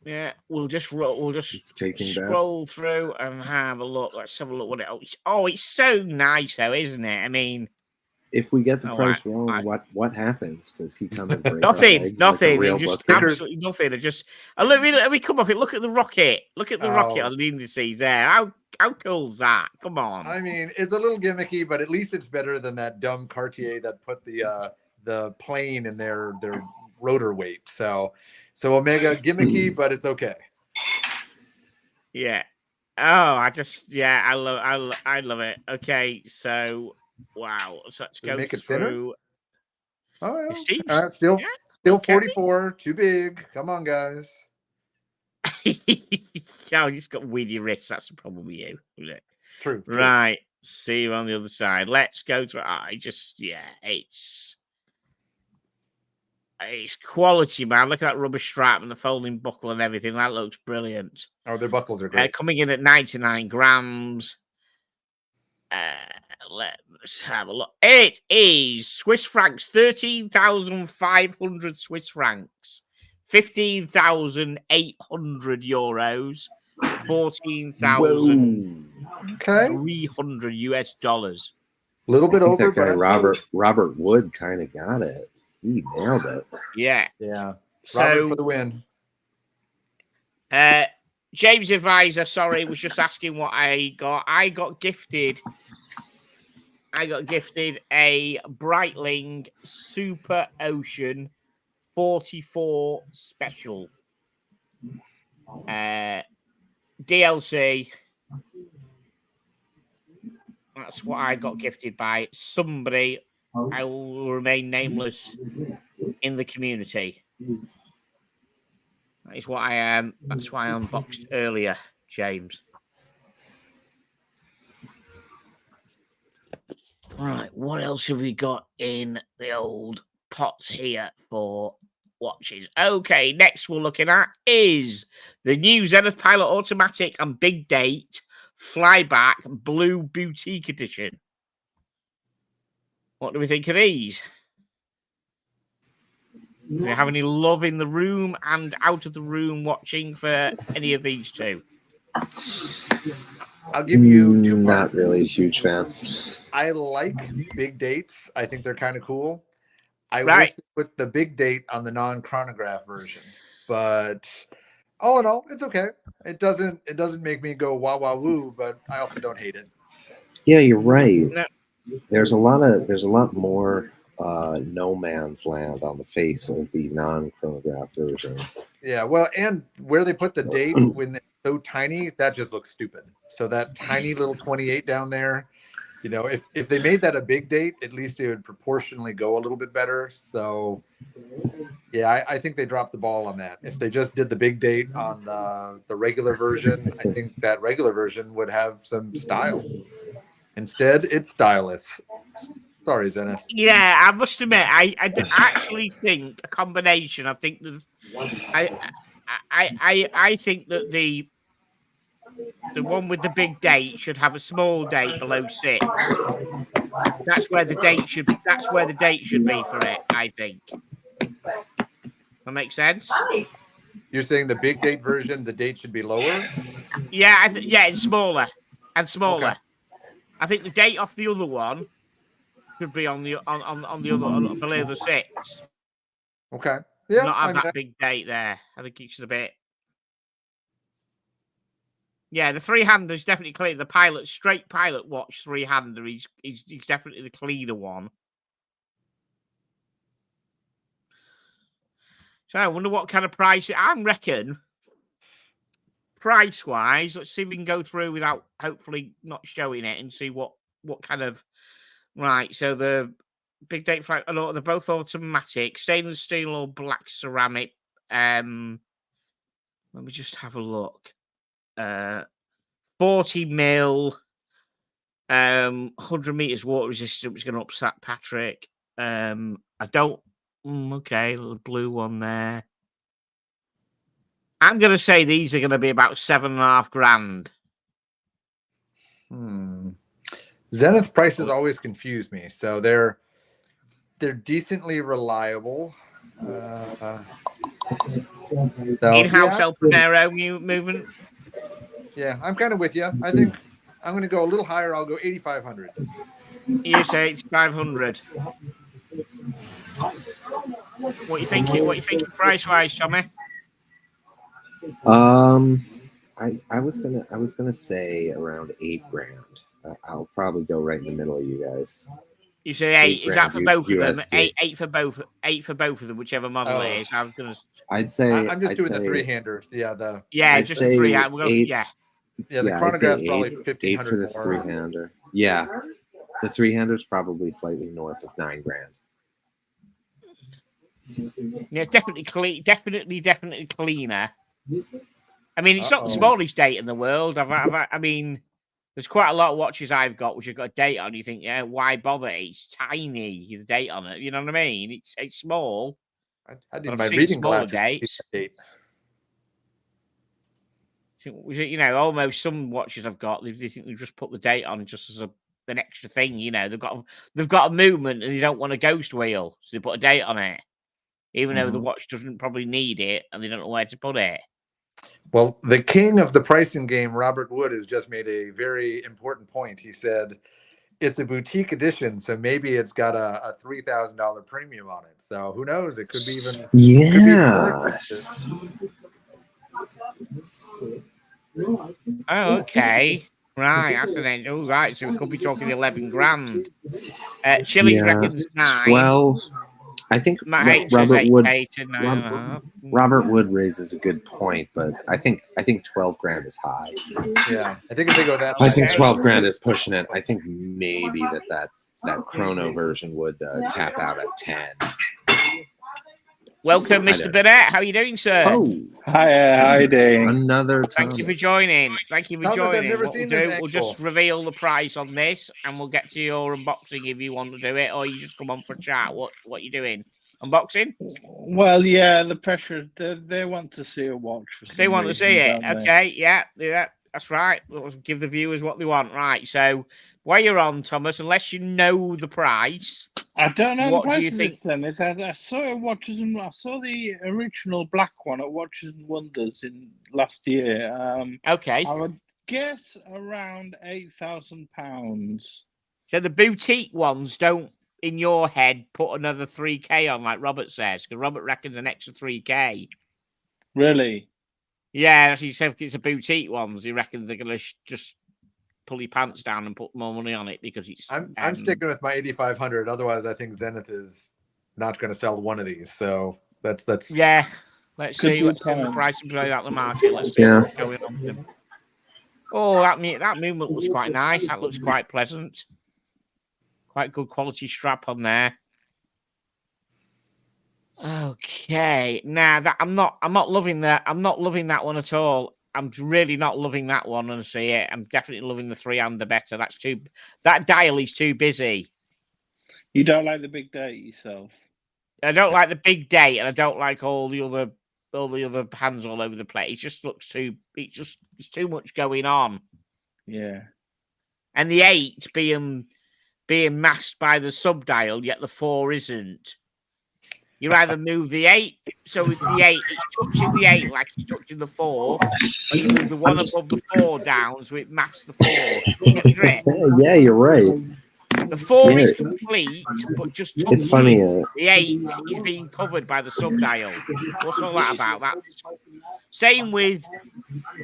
Yeah, we'll just It's taking scroll through and have a look. Let's have a look what it. Oh, it's so nice, though, isn't it? I mean, if we get the price wrong, what happens? Does he come and break nothing? Like a real just bookkeeper? absolutely nothing. Just let me come off it. Look at the rocket. Look at the rocket on the indices there. How cool's that? Come on. I mean, it's a little gimmicky, but at least it's better than that dumb Cartier that put the plane in their rotor weight. So Omega gimmicky, but it's okay. Yeah. Oh, I love it. Okay, so wow. So let's go make it through. Thinner? Oh, yeah. Still okay. 44. Too big. Come on, guys. Yeah, you just got weedy wrists. That's the problem with you, isn't it? True. Right. See you on the other side. Let's go through. It's quality, man. Look at that rubber strap and the folding buckle and everything. That looks brilliant. Oh, their buckles are great. Coming in at 99 grams. Let's have a look. It is Swiss francs, 13,500 Swiss francs, 15,800 euros, 14,300 US dollars. A little bit over. That guy Robert Wood kind of got it. He nailed it. Yeah. Robert for the win. James Advisor, was just asking what I got. I got gifted a Breitling Super Ocean 44 Special. DLC. That's what I got gifted by somebody. I will remain nameless in the community. That is what I am. That's why I unboxed earlier, James. Right, what else have we got in the old pots here for watches? Okay, next we're looking at is the new Zenith Pilot Automatic and Big Date Flyback Blue Boutique Edition. What do we think of these? Do you have any love in the room and out of the room watching for any of these two? I'll give you two. Not really a huge fan. I like Big Dates. I think they're kind of cool. I wish they put the Big Date on the non-chronograph version, but all in all, it's okay. It doesn't make me go wah wah woo, but I also don't hate it. Yeah, you're right. No. There's a lot more no man's land on the face of the non-chronograph version. Yeah, well, and where they put the date when it's so tiny, that just looks stupid. So that tiny little 28 down there, if they made that a big date, at least it would proportionally go a little bit better. So, yeah, I think they dropped the ball on that. If they just did the big date on the regular version, I think that regular version would have some style. Instead, it's stylish. Sorry, Zenith. Yeah, I must admit, I actually think a combination. I think that I think that the one with the big date should have a small date below 6. That's where the date should be. That's where the date should be for it. I think. That makes sense. You're saying the big date version, the date should be lower? Yeah, it's smaller and smaller. Okay. I think the date off the other one should be on the other below the 6. Okay. Yeah. Not have that big date there. I think it's just a bit. Yeah, the three-hander is definitely clean. The straight pilot watch three-hander. He's definitely the cleaner one. So I wonder what kind of price I reckon. Price-wise, let's see if we can go through without hopefully not showing it and see what kind of. Right, so the Big Date Flight, they're both automatic, stainless steel or black ceramic. Let me just have a look. 40 mil, 100 meters water resistant, which is going to upset Patrick. I don't. Okay, little blue one there. I'm going to say these are going to be about $7,500. Zenith prices always confuse me. So they're decently reliable. So, In-house yeah, El Primero movement. yeah, I'm kind of with you. I think I'm going to go a little higher. I'll go 8,500. You say it's 500. What you thinking? What you thinking price-wise, Tommy? I was gonna say around $8,000. I'll probably go right in the middle of you guys. You say 8. Is that for both of them? USD. Eight for both. 8 for both of them, whichever model it is. I was gonna. I'd say I'm just doing the say- three-hander. Yeah, I'd just say a 3. eight. Yeah, the I'd say chronograph's probably 8 1,500 for the more. three-hander. Yeah, the three-hander's probably slightly north of $9,000. Yeah, it's definitely clean. Definitely cleaner. I mean, it's not the smallest date in the world. I mean, there's quite a lot of watches I've got which have got a date on. You think, yeah, why bother? It's tiny. The date on it. You know what I mean? It's small. I did my reading glasses. Dates. You know, almost some watches I've got, they think they've just put the date on just as an extra thing. You know, they've got a movement and they don't want a ghost wheel, so they put a date on it, even though the watch doesn't probably need it and they don't know where to put it. Well, the king of the pricing game, Robert Wood, has just made a very important point. He said it's a boutique edition, so maybe it's got a $3,000 premium on it. So who knows? It could be even Could be more expensive. Oh, okay. Right, that's an end. Oh, right. So we could be talking 11 grand. Chili reckons 9. 12. I think Robert Wood raises a good point, but I think 12 grand is high. Yeah, I think if they go that, I think 12 grand is pushing it. I think maybe that chrono version would tap out at 10. Welcome, Mr. Burnett. How are you doing, sir? Oh, hi, how are you doing? Another Thomas. Thank you for joining. Thomas, I've never seen this we'll just reveal the price on this, and we'll get to your unboxing if you want to do it, or you just come on for a chat. What you doing? Unboxing? Well, yeah, the pressure. They want to see a watch. They want to see it. Okay, yeah, that's right. We'll give the viewers what they want. Right. So while you're on, Thomas, unless you know the price, I don't know what the price do you of think? this. Then I saw it watches and I saw the original black one at Watches and Wonders in last year. Okay, I would guess around £8,000. So the boutique ones don't, in your head, put another 3K on, like Robert says, because Robert reckons an extra 3K. Really? Yeah, he said it's a boutique ones. He reckons they're gonna just pull your pants down and put more money on it because it's. I'm sticking with my 8,500. Otherwise, I think Zenith is not going to sell one of these. So that's. Yeah, let's see what's going the price and play out the market. Let's see what's going on with them. Oh, that movement looks quite nice. That looks quite pleasant. Quite good quality strap on there. Okay, now that I'm not loving that. I'm not loving that one at all. I'm really not loving that one. Honestly, I'm definitely loving the 3-hander better. That dial is too busy. You don't like the big date yourself? I don't like the big date, and I don't like all the other hands all over the place. It just looks too. There's too much going on. Yeah. And the 8 being masked by the sub dial, yet the 4 isn't. You either move the 8, so with the 8, it's touching the 8 like it's touching the 4, or you move the one above the 4 down, so it masks the 4. You get the drift? Yeah, you're right. The 4 is complete, but just touching. It's funny. The 8 is being covered by the sub dial. What's all that about? That same with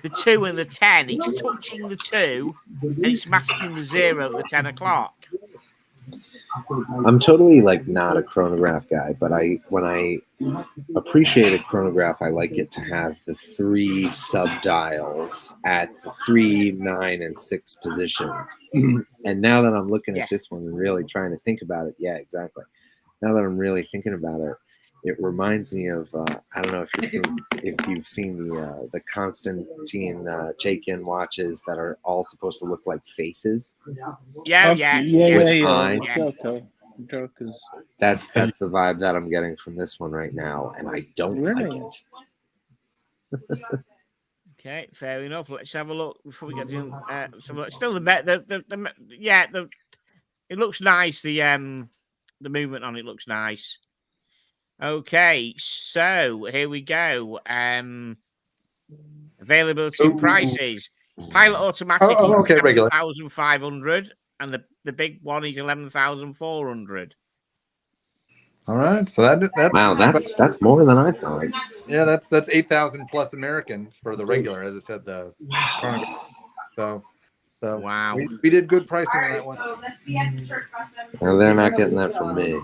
the 2 and the 10. It's touching the 2, and it's masking the 0 at the 10 o'clock. I'm totally not a chronograph guy, but when I appreciate a chronograph, I like it to have the 3 sub dials at the 3, 9, and 6 positions. And now that I'm looking at this one and really trying to think about it, yeah, exactly. Now that I'm really thinking about it, it reminds me of I don't know if you've seen the Constantine Chaikin watches that are all supposed to look like faces. Yeah. Jokers. That's the vibe that I'm getting from this one right now, and I don't like it. Okay, fair enough. Let's have a look before we get to still it looks nice. The movement on it looks nice. Okay, so here we go. Availability and prices. Pilot automatic is okay, regular. 7,500, and the big one is 11,400. All right, so that's Wow, that's more than I thought. yeah, that's 8,000 plus Americans for the regular, as I said. The chronograph. So Wow. we did good pricing on that one. Well, they're not getting that from me.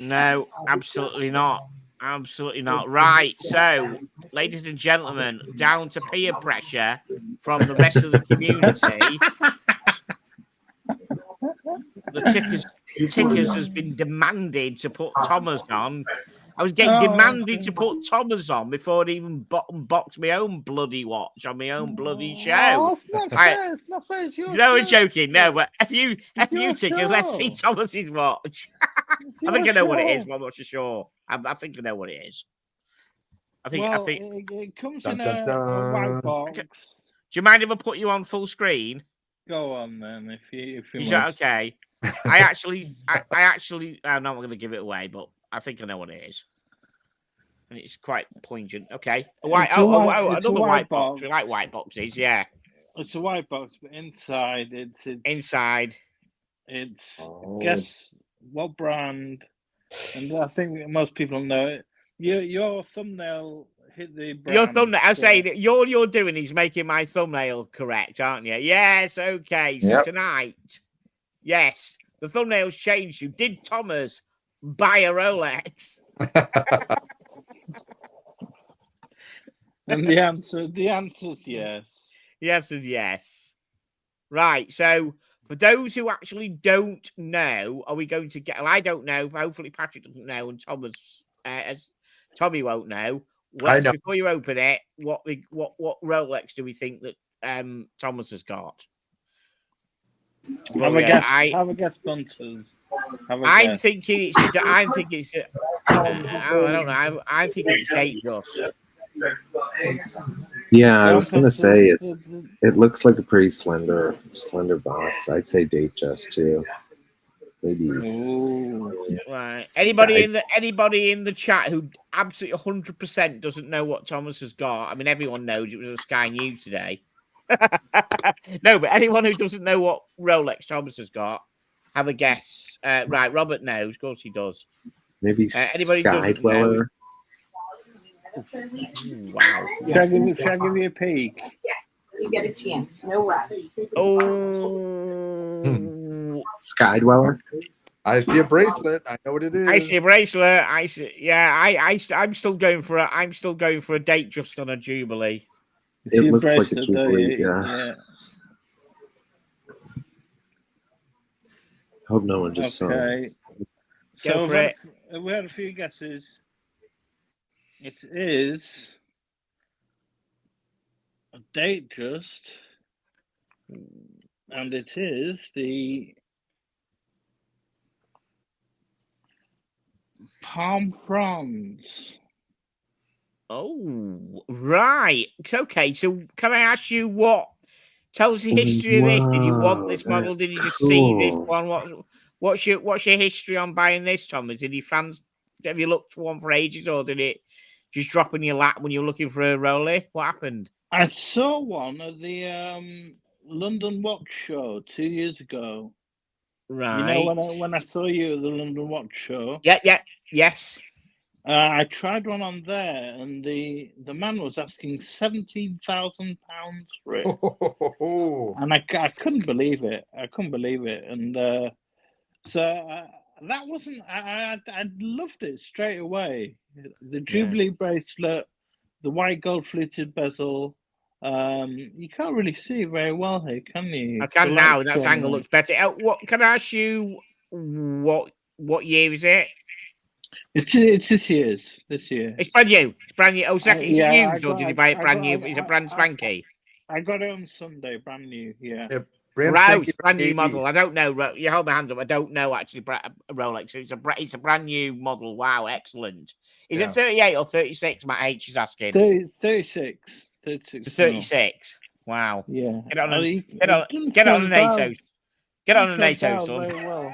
No, absolutely not. Absolutely not. Right. So, ladies and gentlemen, down to peer pressure from the rest of the community. The tickers has been demanded to put Thomas on. I was getting demanded to put Thomas on before I'd even boxed my own bloody watch on my own bloody show. Oh, it's not fair. It's not fair. It's your No, we're show. joking. No, but a few tickers. Let's see show. Thomas's watch. I think I know what it is, but I'm not sure. I think I know what it is. I think. It comes Dun, in dun, a dun. white box. Do you mind if I put you on full screen? Go on then, if you Is that okay? I actually, I'm not going to give it away, but I think I know what it is, and it's quite poignant. Okay, another white box. We like white boxes, yeah. It's a white box, but inside it's Inside. It's guess what brand, and I think most people know it. Your thumbnail hit the brand. Your thumbnail. I say that you're doing is making my thumbnail correct, aren't you? Yes. Okay. So tonight, yes, the thumbnail's changed. You did Thomas buy a Rolex? And the answer's yes. Yes and yes. Right. So for those who actually don't know, are we going to get? Well, I don't know. Hopefully, Patrick doesn't know, and as Tommy won't know. I know. Before you open it, what Rolex do we think that Thomas has got? Have a guess, Bunters. I'm thinking it's. I don't know. I'm thinking it's Datejust. Yeah, I was gonna say it looks like a pretty slender box. I'd say Datejust too. Maybe. Right. Anybody in the chat who absolutely 100% doesn't know what Thomas has got? I mean, everyone knows it was a Sky News today. No, but anyone who doesn't know what Rolex Thomas has got, have a guess. Right, Robert knows. Of course he does. Maybe anybody Sky Dweller. Wow. Should I give you a peek? Yes, you get a chance. No rush. Oh. Sky Dweller. I see a bracelet. I know what it is. I see a bracelet. I see. Yeah, I'm still going for a. I'm still going for a Datejust on a Jubilee. It looks like a Jubilee. Yeah. Hope no one just saw it. So we had a few guesses. It is a Datejust, and it is the Palm Fronds. Oh, right. Okay. So, can I ask you what? Tell us the history of this. Did you want this model? Did you just see this one? What's your history on buying this, Thomas? Have you looked for one for ages, or did it just drop in your lap when you were looking for a Rollie? What happened? I saw one at the London Watch Show 2 years ago. Right. You know when I saw you at the London Watch Show. Yes. I tried one on there, and the man was asking £17,000 for it, and I couldn't believe it. And so that wasn't. I loved it straight away. The Jubilee bracelet, the white gold fluted bezel. You can't really see very well here, can you? I can now. That angle looks better. What can I ask you? What year is it? It's this year. It's brand new. It's brand new. Oh, second. Is it used, or did you buy it brand new? Is it brand spanky? I got it on Sunday, brand new. Yeah. Brand new model. I don't know. You hold my hand up. I don't know actually. Rolex. It's a brand new model. Wow, excellent. Is it 38 or 36? Matt H is asking. 36. 36. Wow. Yeah. Get on a NATO. Get on a NATO, son.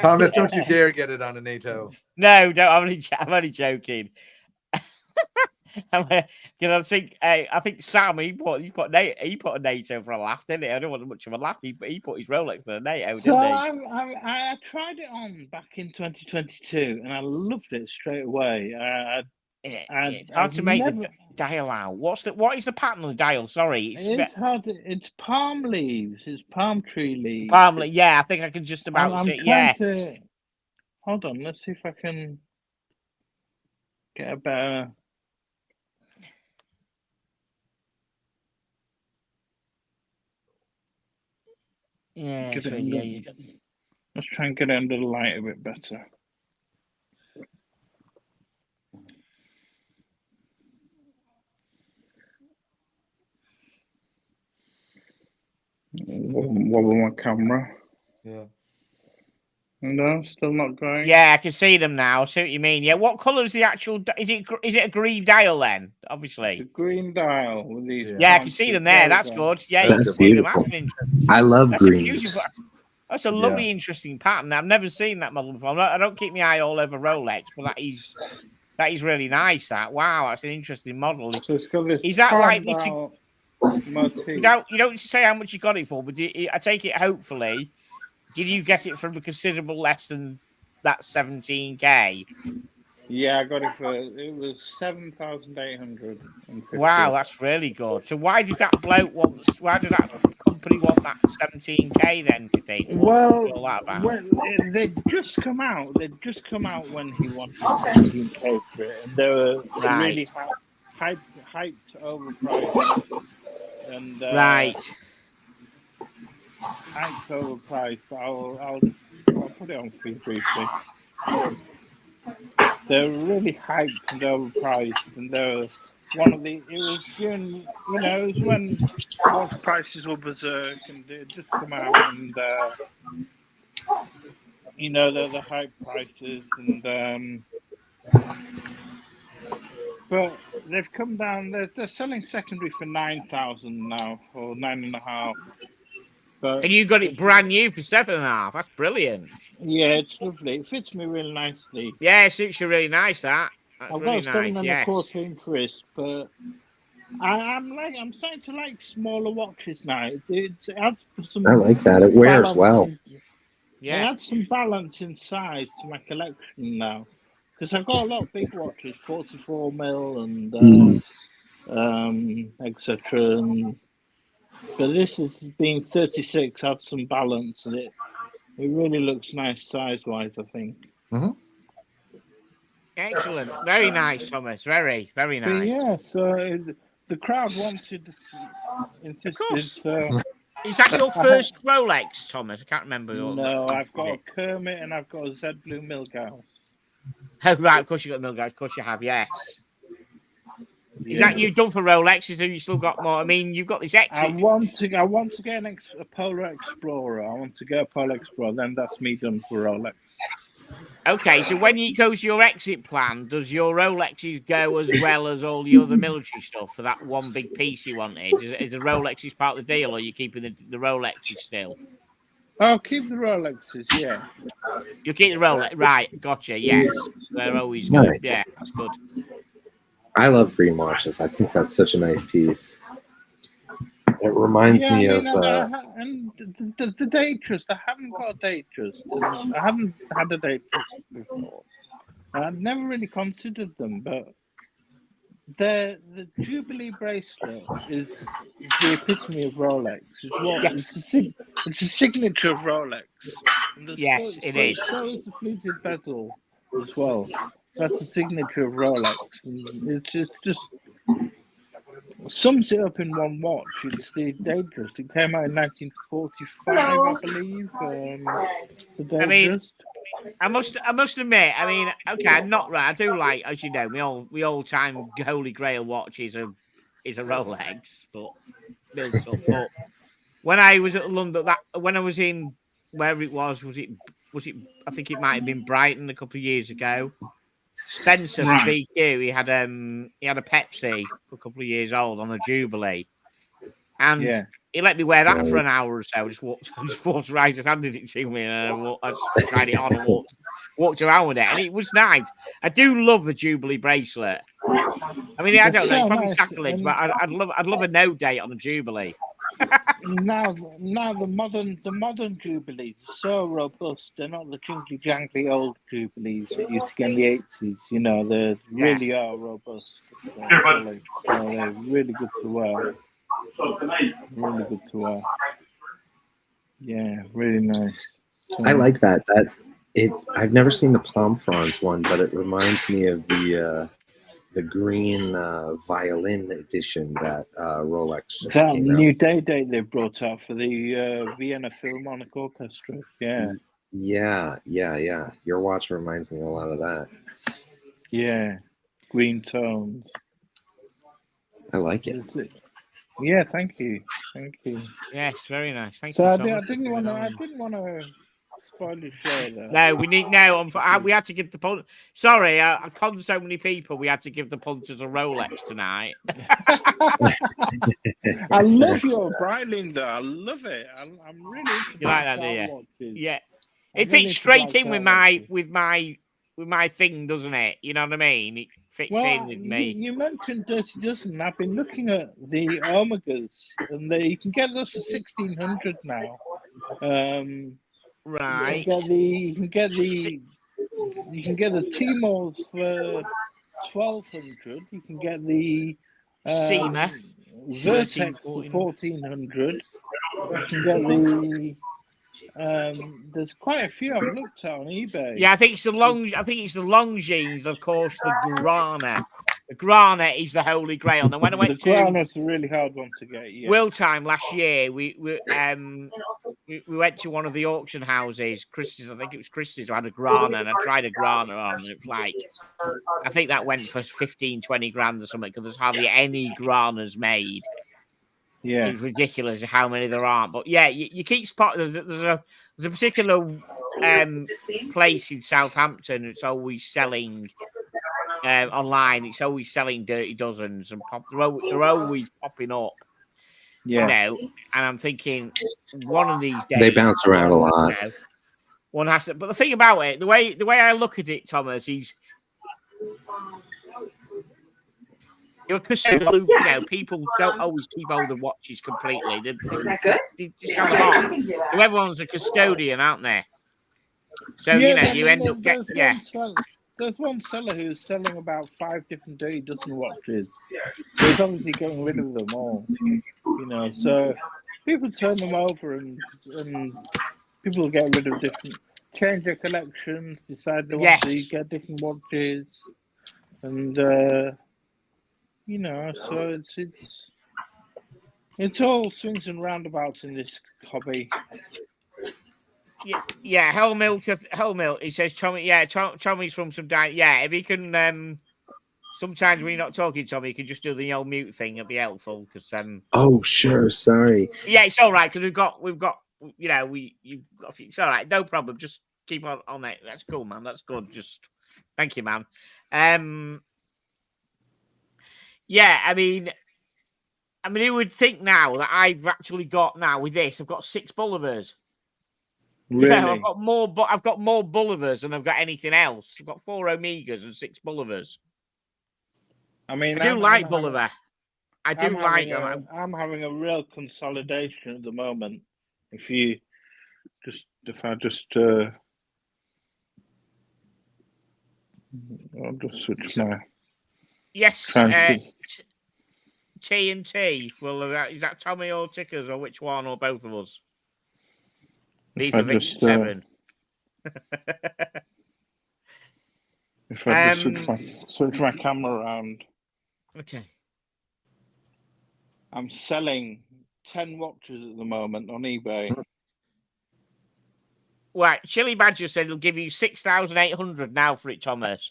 Thomas, don't you dare get it on a NATO. No, don't. I'm only joking. Because I think Sam he put a NATO for a laugh, didn't he? I don't want much of a laugh. He put his Rolex for a NATO, So didn't he? I tried it on back in 2022, and I loved it straight away. It's hard to make the dial out. What is the pattern of the dial? Sorry, it's hard. It's palm leaves. It's palm tree leaves. Palm leaves. Yeah, I think I can just about see. Yeah. Hold on. Let's see if I can get a better. Yeah. Let's try and get it under the light a bit better. Wobble my camera. Yeah. No, still not going. Yeah, I can see them now. I see what you mean. Yeah, what colour is the actual? Is it a green dial then? Obviously, the green dial with these. Yeah, I can see them there. That's good. Yeah, you can see them. That's interesting. I love green. That's a lovely, interesting pattern. I've never seen that model before. I don't keep my eye all over Rolex, but that is really nice. That that's an interesting model. So it's got this. Is that likely to? You don't say how much you got it for, but I take it. Hopefully, did you get it from a considerable less than that 17K? Yeah, I got it it was 7,850. Wow, that's really good. So why did that company want that 17K then, do you think? They'd just come out. When he wanted 17K for it. And they were really hyped, overpriced. And, hyped, overpriced. I'll put it on for you briefly. They're really hyped and overpriced, and they're one of the. It was during, it was when watch prices were berserk, and it just come out, and they're the hype prices, and but they've come down. They're selling secondary for 9,000 now, or 9.5. And you got it brand new for 7.5. That's brilliant. Yeah, it's lovely. It fits me really nicely. Yeah, it suits you really nice. That's I've really got a nice. 7.25-inch wrist, but I'm starting to like smaller watches now. It adds some. I like that. It wears well. It adds some balance in size to my collection now, because I've got a lot of big watches, 44 mil and etc. But this is being 36, adds some balance, and it really looks nice size-wise, I think. Mm-hmm. Excellent. Very nice, Thomas. Very, very nice. But yeah, so the crowd insisted. Is that your first Rolex, Thomas? I can't remember. No, I've got a Kermit and I've got a Z Blue Milgauss. Oh, right. Of course you got Milgauss. Of course you have, yes. Is that you done for Rolexes? Have you still got more? I mean, you've got this exit. I want to get a Polar Explorer. I want to get a Polar Explorer. Then that's me done for Rolex. Okay, so when it goes your exit plan, does your Rolexes go as well as all the other military stuff for that one big piece you wanted? Is the Rolexes part of the deal, or are you keeping the Rolexes still? I'll keep the Rolexes, yeah. You keep the Rolex, right? Gotcha. Yes, they're always good. Nice. Yeah, that's good. I love green watches. I think that's such a nice piece. It reminds me of. And the Datejust. I haven't got a Datejust. I haven't had a Datejust before. I've never really considered them, but the Jubilee bracelet is the epitome of Rolex. It's a signature of Rolex. Yes, it is. So is the fluted bezel as well. That's the signature of Rolex. And it's just sums it up in one watch. It's the Datejust. It came out in 1945, I believe. The Datejust. I must admit. I mean, okay, I'm not right. I do like, as you know, my all-time holy grail watch is a Rolex, but when I was at London, when I was in where it was it? I think it might have been Brighton a couple of years ago. Spencer from BQ, he had a Pepsi for a couple of years old on a Jubilee, and he let me wear that Right. for an hour or so. Just walked around, just handed it to me, and I just tried it on and walked around with it, and it was nice. I do love a Jubilee bracelet. I mean, I don't know, it's probably sacrilege, but I'd love a no date on a Jubilee. Now the modern Jubilees are so robust. They're not the jingly jangly old Jubilees that used to get in the 80s. You know, they really are robust. So they're really good to wear. Really good to wear. Yeah, really nice. So, I like that. I've never seen the palm fronds one, but it reminds me of the green violin edition that Rolex just that came new out. day date they brought out for the Vienna Philharmonic Orchestra. Yeah. Yeah. Your watch reminds me a lot of that. Yeah. Green tones. I like it. Yeah, thank you. Yes, very nice. Thank So you I so much. didn't want to spoil the show though. No, we had to give the punters. Sorry, I conned so many people. We had to give the punters a Rolex tonight. I love your Breitling though. I love it. I'm really into You like that, do black you? watches. Yeah, I'm it really fits into straight black in with watches. my thing, doesn't it? You know what I mean? It fits in with me. You mentioned Dirty Dozen. I've been looking at the Omegas, and you can get those for 1,600 now. Right. You can get the Timors for 1,200. You can get the Seamer, Vertex for 1,400. You can get the there's quite a few I've looked at on eBay. Yeah, I think it's the Longines, of course, the Grana. The Grana is the holy grail. And when I went the Grana's a really hard one to get. Yeah. Will Time last year, we went to one of the auction houses, Christie's. I think it was Christie's who had a Grana, and I tried a Grana on, and it's like, I think that went for 15, 20 grand or something, because there's hardly any Granas made. Yeah, it's ridiculous how many there aren't. But yeah, you keep spotting. There's a particular place in Southampton. It's always selling online. It's always selling Dirty Dozens, and they're always popping up. Yeah, You know, and I'm thinking one of these days They bounce around a lot. You know, one has to. But the thing about it, the way I look at it, Thomas, is people don't always keep hold of watches completely. They sell them on. So everyone's a custodian, aren't they? So you end up There's one seller who's selling about 5 different Dirty Dozen watches. So he's obviously getting rid of them all. So people turn them over and people get rid of change their collections, decide they want to get different watches, and so it's all swings and roundabouts in this hobby. Yeah, Hellmilk. He says Tommy. Yeah, Tommy's from some diet. Yeah, if he can. Sometimes when you're not talking, Tommy, you can just do the old mute thing. It'll be helpful because. Oh, sure. Sorry. Yeah, it's all right because we've got. It's all right. No problem. Just keep on it. That's cool, man. That's good. Just thank you, man. Yeah, I mean, who would think now that I've actually got with this? I've got 6 Bullivers. Really? Yeah, I've got more Bullivers than I've got anything else. I've got 4 Omegas and 6 Bullivers. I mean, I do like Bulliver. I do like them. I'm having a real consolidation at the moment. I'll just switch my. Yes, T and T. Well, is that Tommy or Tickers or which one or both of us? B for Victor 7. If I just switch my camera around. Okay. I'm selling 10 watches at the moment on eBay. Right, Chili Badger said he'll give you 6,800 now for it, Thomas.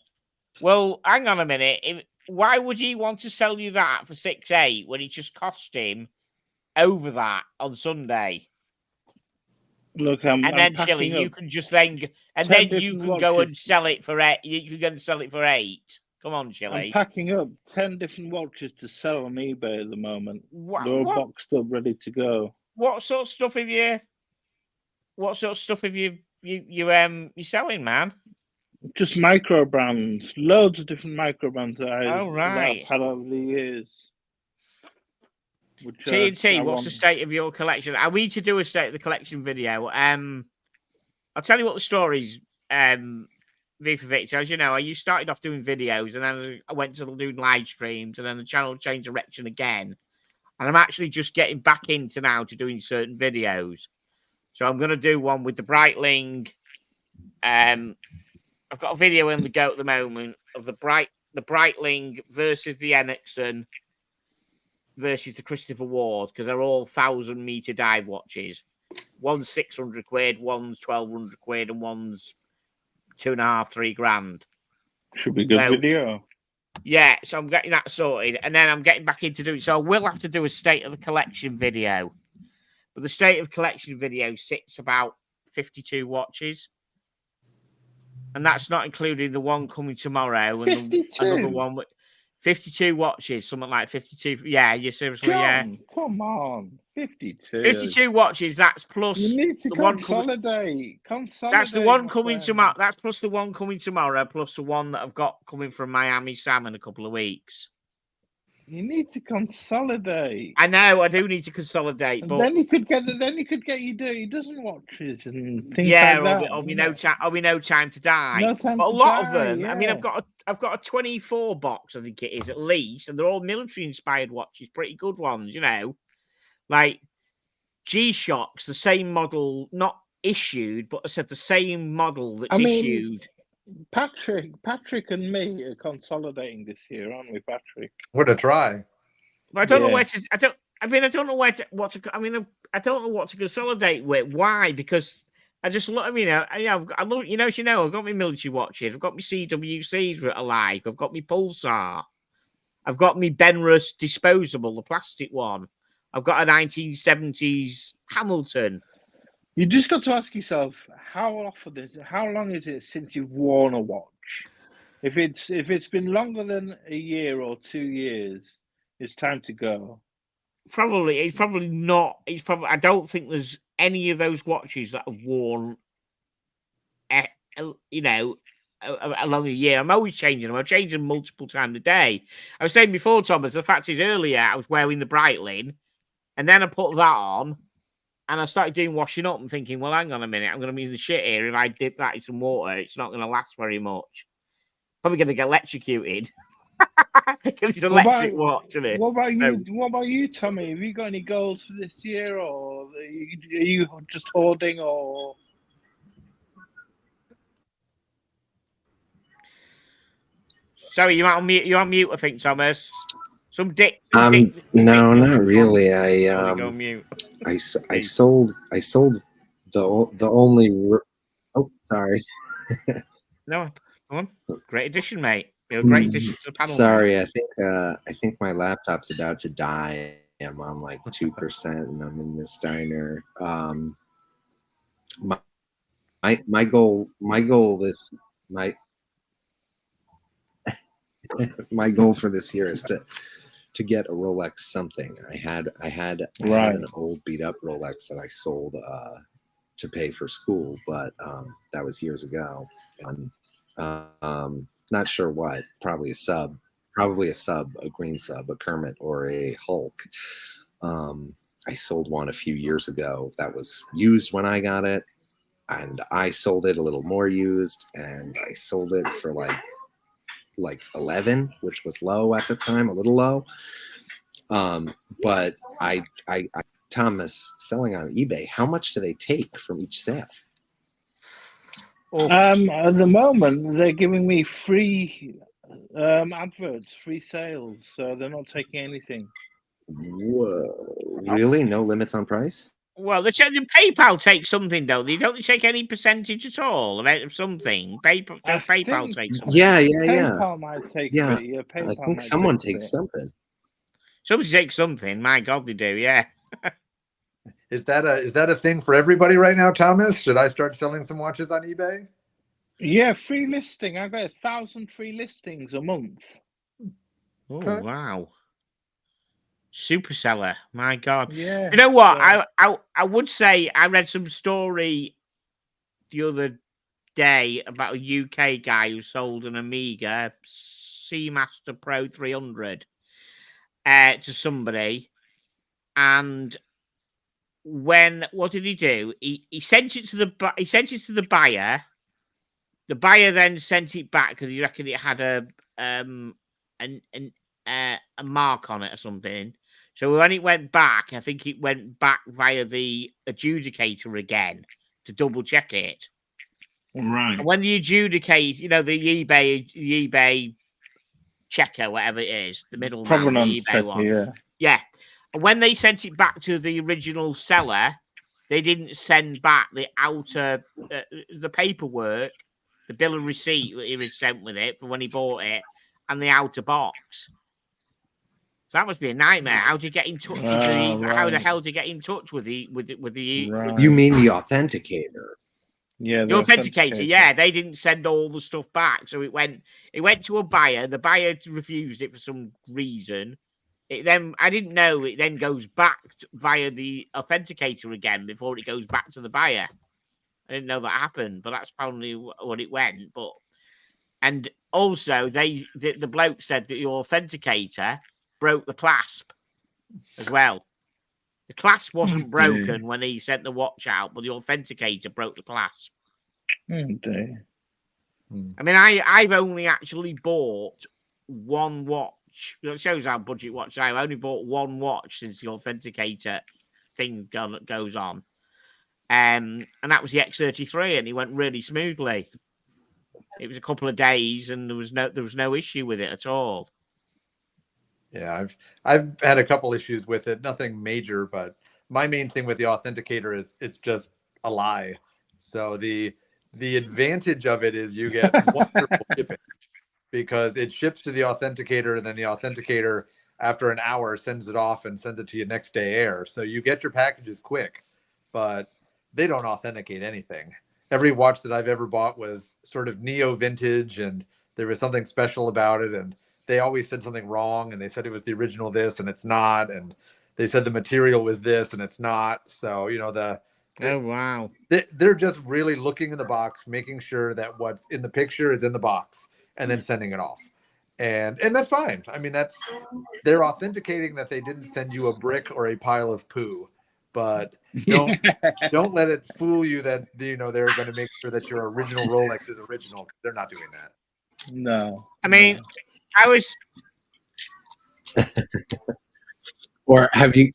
Well, hang on a minute. Why would he want to sell you that for 6,800 when it just cost him over that on Sunday? Look, Chili, you can just then, and then you can go and sell it for 8. You can go and sell it for 8. Come on, I'm Chile. packing up 10 different watches to sell on eBay at the moment. What, They're all boxed up, ready to go. what sort of stuff have you? What sort of stuff have you selling, man? Just micro brands, loads of different micro brands that Oh, right. I've had over the years. Which TNT, what's the state of your collection? Are we to do a state of the collection video? I'll tell you what the story's V for Victor. As you know, you started off doing videos, and then I went to doing live streams, and then the channel changed direction again. And I'm actually just getting back into now to doing certain videos. So I'm going to do one with the Breitling. I've got a video in the go at the moment of the Breitling versus the Ennexon versus the Christopher Ward, because they're all 1,000-meter dive watches. One's 600 quid, one's 1,200 quid, and one's 2.5, 3 grand. Should be a good video. Yeah, so I'm getting that sorted, and then I'm getting back into doing. So I will have to do a state of the collection video, but the state of collection video sits about 52 watches, and that's not including the one coming tomorrow and 52? another one with 52 watches, something like 52. Yeah, you seriously, John, yeah. Come on, 52. 52 watches. That's plus You need to the one consolidate. That's the one coming tomorrow. That's plus the one coming tomorrow, plus the one that I've got coming from Miami Sam in a couple of weeks. You need to consolidate. I know I do need to consolidate, but then you could get your Dirty Dozen watches and things yeah, like that. I'll be no time to die. No time but a to lot die, of them. yeah. I mean, I've got a 24 box. I think it is at least, and they're all military inspired watches, pretty good ones. You know, like G-Shock's the same model, not issued, but I said the same model that's issued. Patrick and me are consolidating this year, aren't we, Patrick? What a try. But I don't know where to. I don't know what to. I don't know what to consolidate with. Why? Because I just look. I mean, I look. As you know, I've got my military watches. I've got my CWCs alive. I've got my Pulsar. I've got my Benrus disposable, the plastic one. I've got a 1970s Hamilton. You just got to ask yourself, how long is it since you've worn a watch? If it's been longer than a year or 2 years, it's time to go. It's probably not. I don't think there's any of those watches that I've worn, along a year. I'm always changing them. I'm changing them multiple times a day. I was saying before, Thomas, the fact is earlier I was wearing the Breitling, and then I put that on, and I started doing washing up and thinking, well, hang on a minute, I'm going to be in the shit here. If I dip that in some water, it's not going to last very much. Probably going to get electrocuted. Because it's an electric watch, isn't it? What about you, Tommy? Have you got any goals for this year, or are you just hoarding, or? Sorry, you're on mute, I think, Thomas. Some dick. No, not really. Go mute. I sold the only. Oh, sorry. No, come on. Great addition, mate. You're a great addition to the panel. Sorry, mate. I think my laptop's about to die. I'm on like 2%, and I'm in this diner. My goal for this year is to get a Rolex something. I had an old beat up Rolex that I sold to pay for school, but that was years ago. And not sure what, probably a green sub, a Kermit or a Hulk. I sold one a few years ago that was used when I got it, and I sold it a little more used, and I sold it for like 11, which was low at the time, a little low. But I Thomas, selling on eBay, how much do they take from each sale? At the moment, they're giving me free adverts, free sales, so they're not taking anything. Whoa! Really? No limits on price? Well, the PayPal takes something, don't they? Don't they take any percentage at all of something? PayPal takes something. Yeah. PayPal might take yeah. it. Yeah, I think someone takes something. Somebody takes something. My God, they do. Yeah. Is that a thing for everybody right now, Thomas? Should I start selling some watches on eBay? Yeah, free listing. I got 1,000 free listings a month. Oh, Okay. wow. Super seller. My God. Yeah. You know what? so- I would say I read some story the other day about a UK guy who sold an Amiga Seamaster Pro 300 to somebody, and what did he do? He sent it to the buyer. The buyer then sent it back because he reckoned it had a mark on it or something. So when it went back, I think it went back via the adjudicator again to double check it. Right. And when the adjudicate, the eBay checker, whatever it is, the middleman, the Provenance eBay checker, one. yeah. Yeah. And when they sent it back to the original seller, they didn't send back the outer, the paperwork, the bill of receipt that he had sent with it for when he bought it, and the outer box. So that must be a nightmare. How do you get in touch with the? How the right. hell do you get in touch with the? Right. You mean the authenticator? Yeah, The authenticator, yeah, they didn't send all the stuff back, so it went to a buyer. The buyer refused it for some reason. I didn't know it then goes back via the authenticator again before it goes back to the buyer. I didn't know that happened, but that's probably what it went. And also the bloke said that the authenticator broke the clasp as well. The clasp wasn't broken when he sent the watch out, but the authenticator broke the clasp. Oh, dear. I mean, I've only actually bought one watch. It shows how budget watch I've only bought one watch since the authenticator thing goes on. And that was the X33, and it went really smoothly. It was a couple of days, and there was no issue with it at all. Yeah, I've had a couple issues with it, nothing major, but my main thing with the authenticator is it's just a lie. So the advantage of it is you get wonderful shipping because it ships to the authenticator, and then the authenticator after an hour sends it off and sends it to you next day air. So you get your packages quick, but they don't authenticate anything. Every watch that I've ever bought was sort of neo vintage, and there was something special about it, and they always said something wrong, and they said it was the original this and it's not, and they said the material was this and it's not. So Oh wow, they're just really looking in the box, making sure that what's in the picture is in the box, and then sending it off. And that's fine. I mean, they're authenticating that they didn't send you a brick or a pile of poo, but don't let it fool you that they're going to make sure that your original Rolex is original. They're not doing that. No. I mean, I was. Or have you?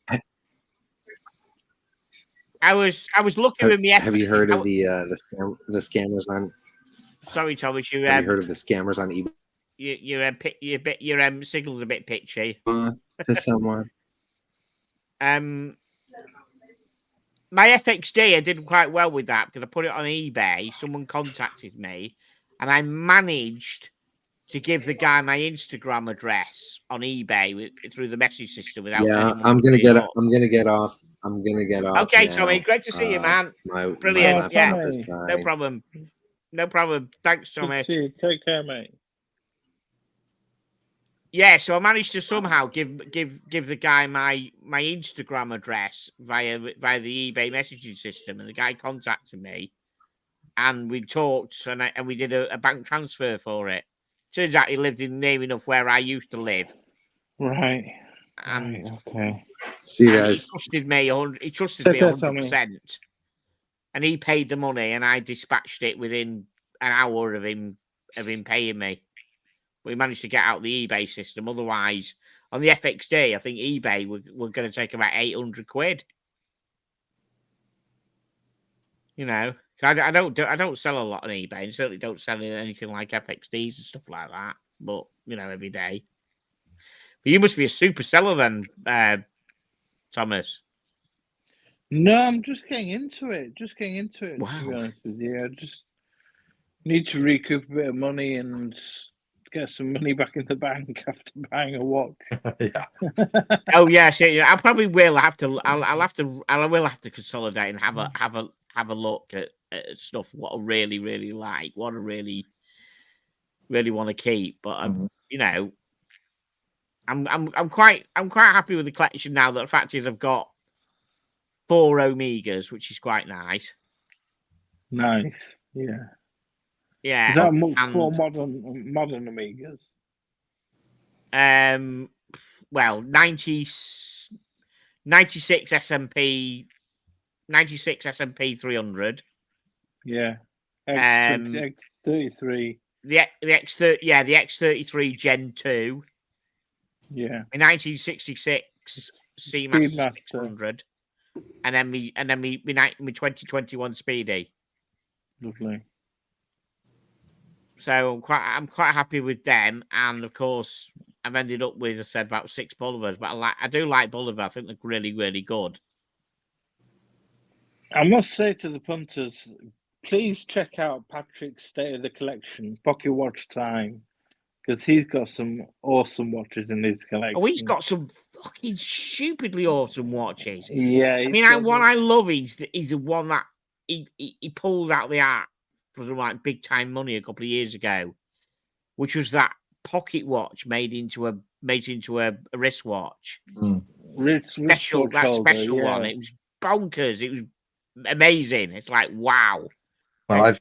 I was looking with me. Have you heard of the scammers on? Sorry, Thomas. Have you heard of the scammers on eBay? Your signal's a bit pitchy. To someone. My FXD, I did quite well with that because I put it on eBay. Someone contacted me, and I managed to give the guy my Instagram address on eBay through the message system without. Yeah, I'm gonna get off. Okay, now. Tommy, great to see you, man. Brilliant. My no problem. No problem. Thanks, Tommy. Take care, mate. Yeah, so I managed to somehow give the guy my Instagram address via the eBay messaging system, and the guy contacted me, and we talked, and we did a bank transfer for it. Turns out he lived near enough where I used to live. Right. And okay. See you guys. He trusted me 100%, and he paid the money, and I dispatched it within an hour of him paying me. We managed to get out the eBay system. Otherwise, on the FXD, I think eBay were going to take about 800 quid. I don't sell a lot on eBay, and certainly don't sell anything like FXDs and stuff like that. But every day. But you must be a super seller then, Thomas. No, I'm just getting into it. Wow. To be honest with you, I just need to recoup a bit of money and get some money back in the bank after buying a watch. Yeah. Oh yeah, I probably will have to. I will have to consolidate and have have a look at stuff. What I really, really like. What I really, really want to keep. But you know, I'm quite happy with the collection now. That the fact is, I've got 4 Omegas, which is quite nice. Nice, yeah. Yeah. Is that 4 modern Amigas? Well, 96 SMP, 96 SMP 300. Yeah. X33. The X30, yeah, the X33 Gen 2. Yeah. My 1966 Seamaster 600, and then me 2021 Speedy. Lovely. So I'm quite happy with them, and of course I've ended up with, I said, about 6 Boulevars, but I do like Boulevard. I think they're really, really good. I must say to the punters, please check out Patrick's State of the Collection, Pocket Watch Time, because he's got some awesome watches in his collection. Oh, he's got some fucking stupidly awesome watches. Yeah, I mean, what I love is the one that he pulled out the art for like big time money a couple of years ago, which was that pocket watch made into a wristwatch. Special one. It was bonkers. It was amazing. It's like, wow. Well, I've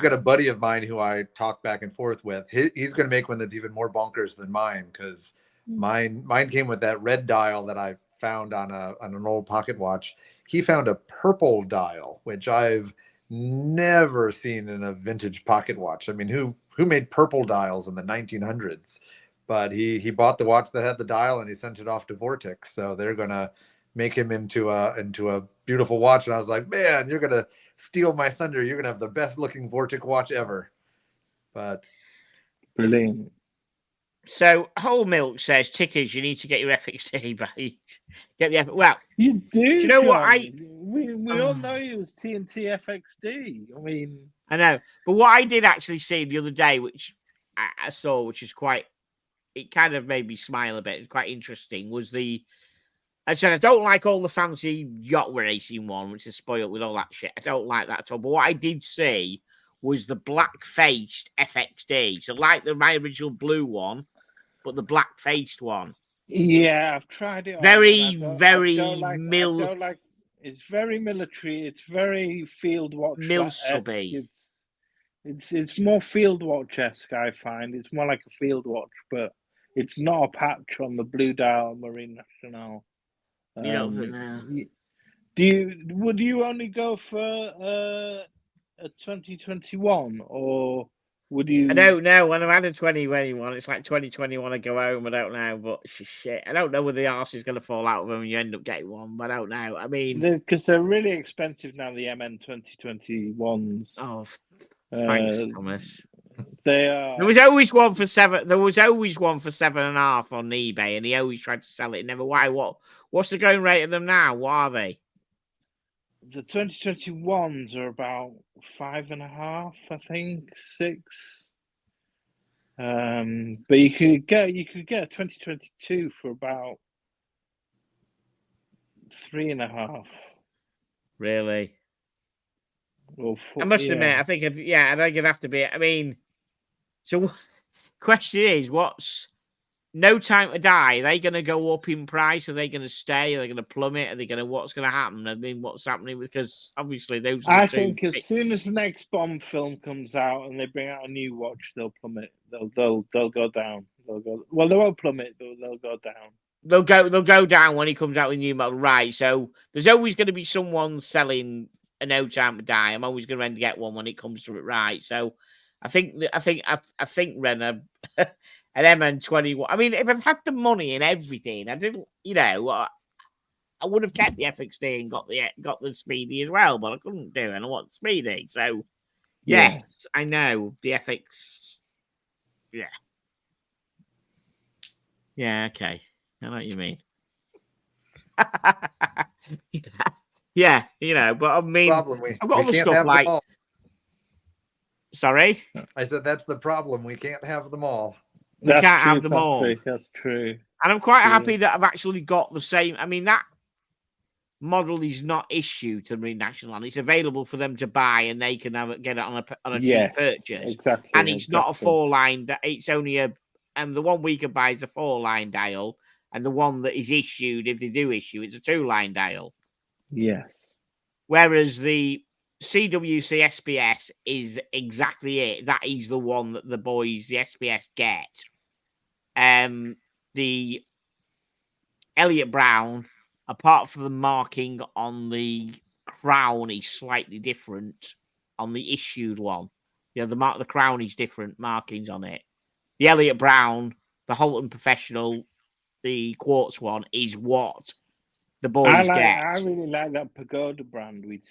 got a buddy of mine who I talk back and forth with. He's going to make one that's even more bonkers than mine, because mine came with that red dial that I found on an old pocket watch. He found a purple dial, which I've never seen in a vintage pocket watch. I mean, who made purple dials in the 1900s? But he bought the watch that had the dial, and he sent it off to Vortex. So they're going to make him into a beautiful watch. And I was like, man, you're going to steal my thunder. You're going to have the best looking Vortex watch ever. But brilliant. So Whole Milk says, Tickers, you need to get your FXD right. Get the well. You do. Do you know John. what we all know you as TNT FXD. I mean, I know, but what I did actually see the other day, which I saw, which is quite, it kind of made me smile a bit. It's quite interesting. Was I said I don't like all the fancy yacht racing one, which is spoiled with all that shit. I don't like that at all. But what I did see was the black-faced FXD. So like my original blue one, but the black-faced one. Yeah, I've tried it. Very it's very military. It's very field watch. Mil-subby. It's more field watch-esque, I find. It's more like a field watch, but it's not a patch on the blue dial Marine Nationale. You don't think now? Would you only go for a 2021, or would you? I don't know. When I've had a 2021, it's like 2021. I go home. I don't know, but shit. I don't know whether the arse is going to fall out of them and you end up getting one. But I don't know. I mean, because they're really expensive now. The MN 2021s. Oh, thanks, Thomas. They are. There was always one for 7. There was always one for 7.5 on eBay, and he always tried to sell it. Never. Why? What's the going rate of them now? What are they? The 2021s are about 5.5, I think, 6. But you could get a 2022 for about 3.5. Really? Well, I must admit, I think it'd have to be. I mean, so question is, what's No Time to Die? Are they going to go up in price? Are they going to stay? Are they going to plummet? Are they going to? What's going to happen? I mean, what's happening? Because obviously those. I think as soon as the next Bond film comes out and they bring out a new watch, they'll plummet. They'll go down. Well, they won't plummet, but they'll go down. They'll go down when he comes out with a new model, right? So there's always going to be someone selling a No Time to Die. I'm always going to get one when it comes to it, right? So I think Renner an MN21. I mean, if I've had the money and everything, I didn't, I would have kept the FXD and got the Speedy as well, but I couldn't do it. And I want Speedy, so yes, I know the FX. Yeah, okay, I know what you mean. Yeah, but I mean, I've got other stuff like. Sorry, I said that's the problem. We can't have them all. We can't have them all. That's true. And I'm quite happy that I've actually got the same. I mean, that model is not issued to the Marine National Land. It's available for them to buy, and they can get it on a cheap purchase. Exactly. And it's not a 4-line. It's only the one we can buy is a 4-line dial, and the one that is issued, if they do issue, it's a 2-line dial. Yes. Whereas the CWC SPS is exactly it. That is the one that the boys, the SPS, get. The Elliot Brown, apart from the marking on the crown, is slightly different on the issued one. The crown is different markings on it. The Elliot Brown, the Holton Professional, the quartz one is what the boys get. I really like that Pagoda brand which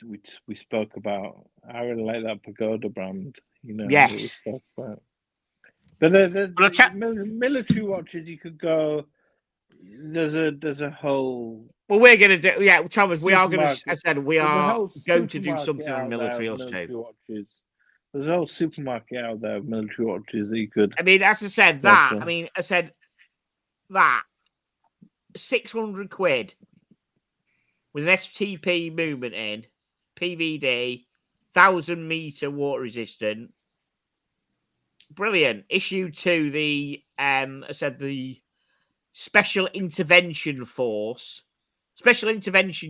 we spoke about. I really like that Pagoda brand. Yes. But the military watches, you could go. There's a whole. Well, we're going to do, Thomas. We are going to. I said we are going to do something on military watches. There's a whole supermarket out there of military watches that you could. I mean, as I said, that 600 quid with an STP movement in, PVD, 1,000-meter water resistant, brilliant. Issued to the the Special Intervention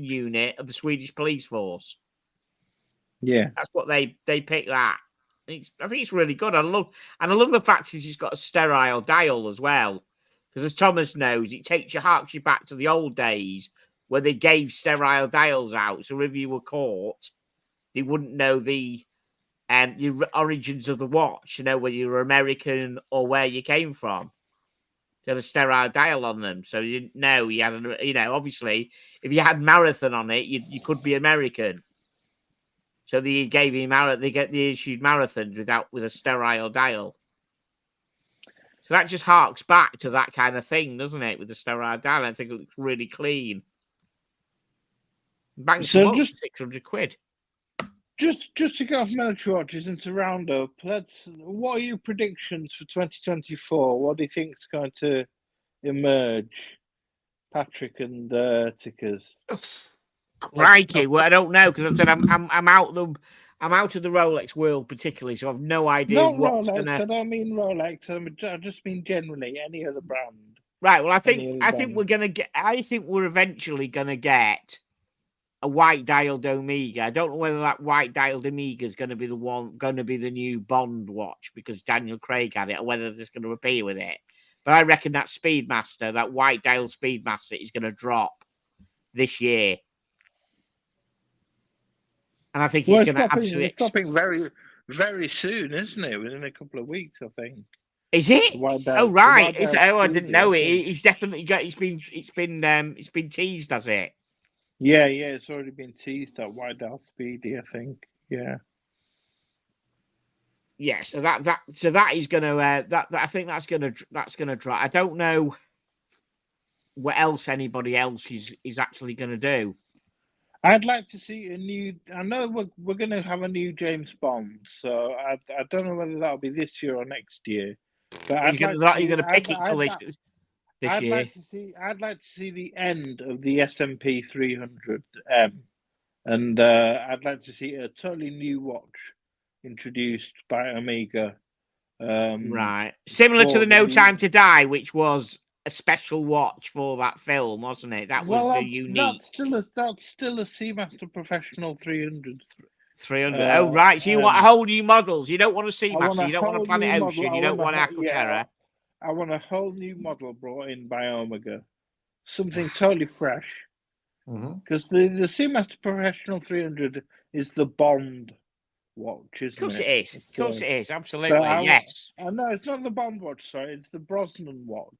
Unit of the Swedish Police Force. Yeah, that's what they picked that. I think it's really good. I love the fact that he's got a sterile dial as well, because as Thomas knows, it harks you back to the old days where they gave sterile dials out. So if you were caught, they wouldn't know the origins of the watch, whether you were American or where you came from. They had a sterile dial on them, so you didn't know you had. Obviously, if you had Marathon on it, you could be American. So they gave him they issued Marathons with a sterile dial. So that just harks back to that kind of thing, doesn't it? With the sterile dial, I think it looks really clean. Bang, so just 600 quid. Just to go off military watches and to round up, what are your predictions for 2024? What do you think is going to emerge, Patrick and Tickers? Crikey, well, I don't know, because I said I'm out of the Rolex world particularly, so I've no idea what's Rolex. Gonna... I don't mean Rolex. I just mean generally any other brand. Right. Well, I think we're eventually gonna get a white dialed Omega. I don't know whether that white dialed Omega is going to be the new Bond watch because Daniel Craig had it, or whether they're just going to appear with it. But I reckon that Speedmaster, that white dialed Speedmaster, is going to drop this year. And I think it's going to absolutely... It's stopping very, very soon, isn't it? Within a couple of weeks, I think. Is it? Oh, right. I didn't know it. He's definitely got... It's been teased, has it? Yeah, it's already been teased at White Dial Speedy, I think. Yeah. Yeah, so that is going to I think that's going to drop. I don't know what else anybody else is actually going to do. I'd like to see a new. I know we're going to have a new James Bond, so I don't know whether that'll be this year or next year. But you're going to pick it till this year. I'd like to see the end of the SMP 300M, and I'd like to see a totally new watch introduced by Omega. Right, similar to the No Time to Die, which was a special watch for that film, wasn't it? That was unique. That's still a Seamaster Professional 300. 300. Oh, right. So you want a whole new models. You don't want a Seamaster. You don't want a Planet Ocean. You don't want Aquaterra. I want a whole new model brought in by Omega. Something totally fresh. Because the Seamaster Professional 300 is the Bond watch, isn't it? Of course it is. Of course it is. Absolutely. Yes. No, it's not the Bond watch, sorry. It's the Brosnan watch.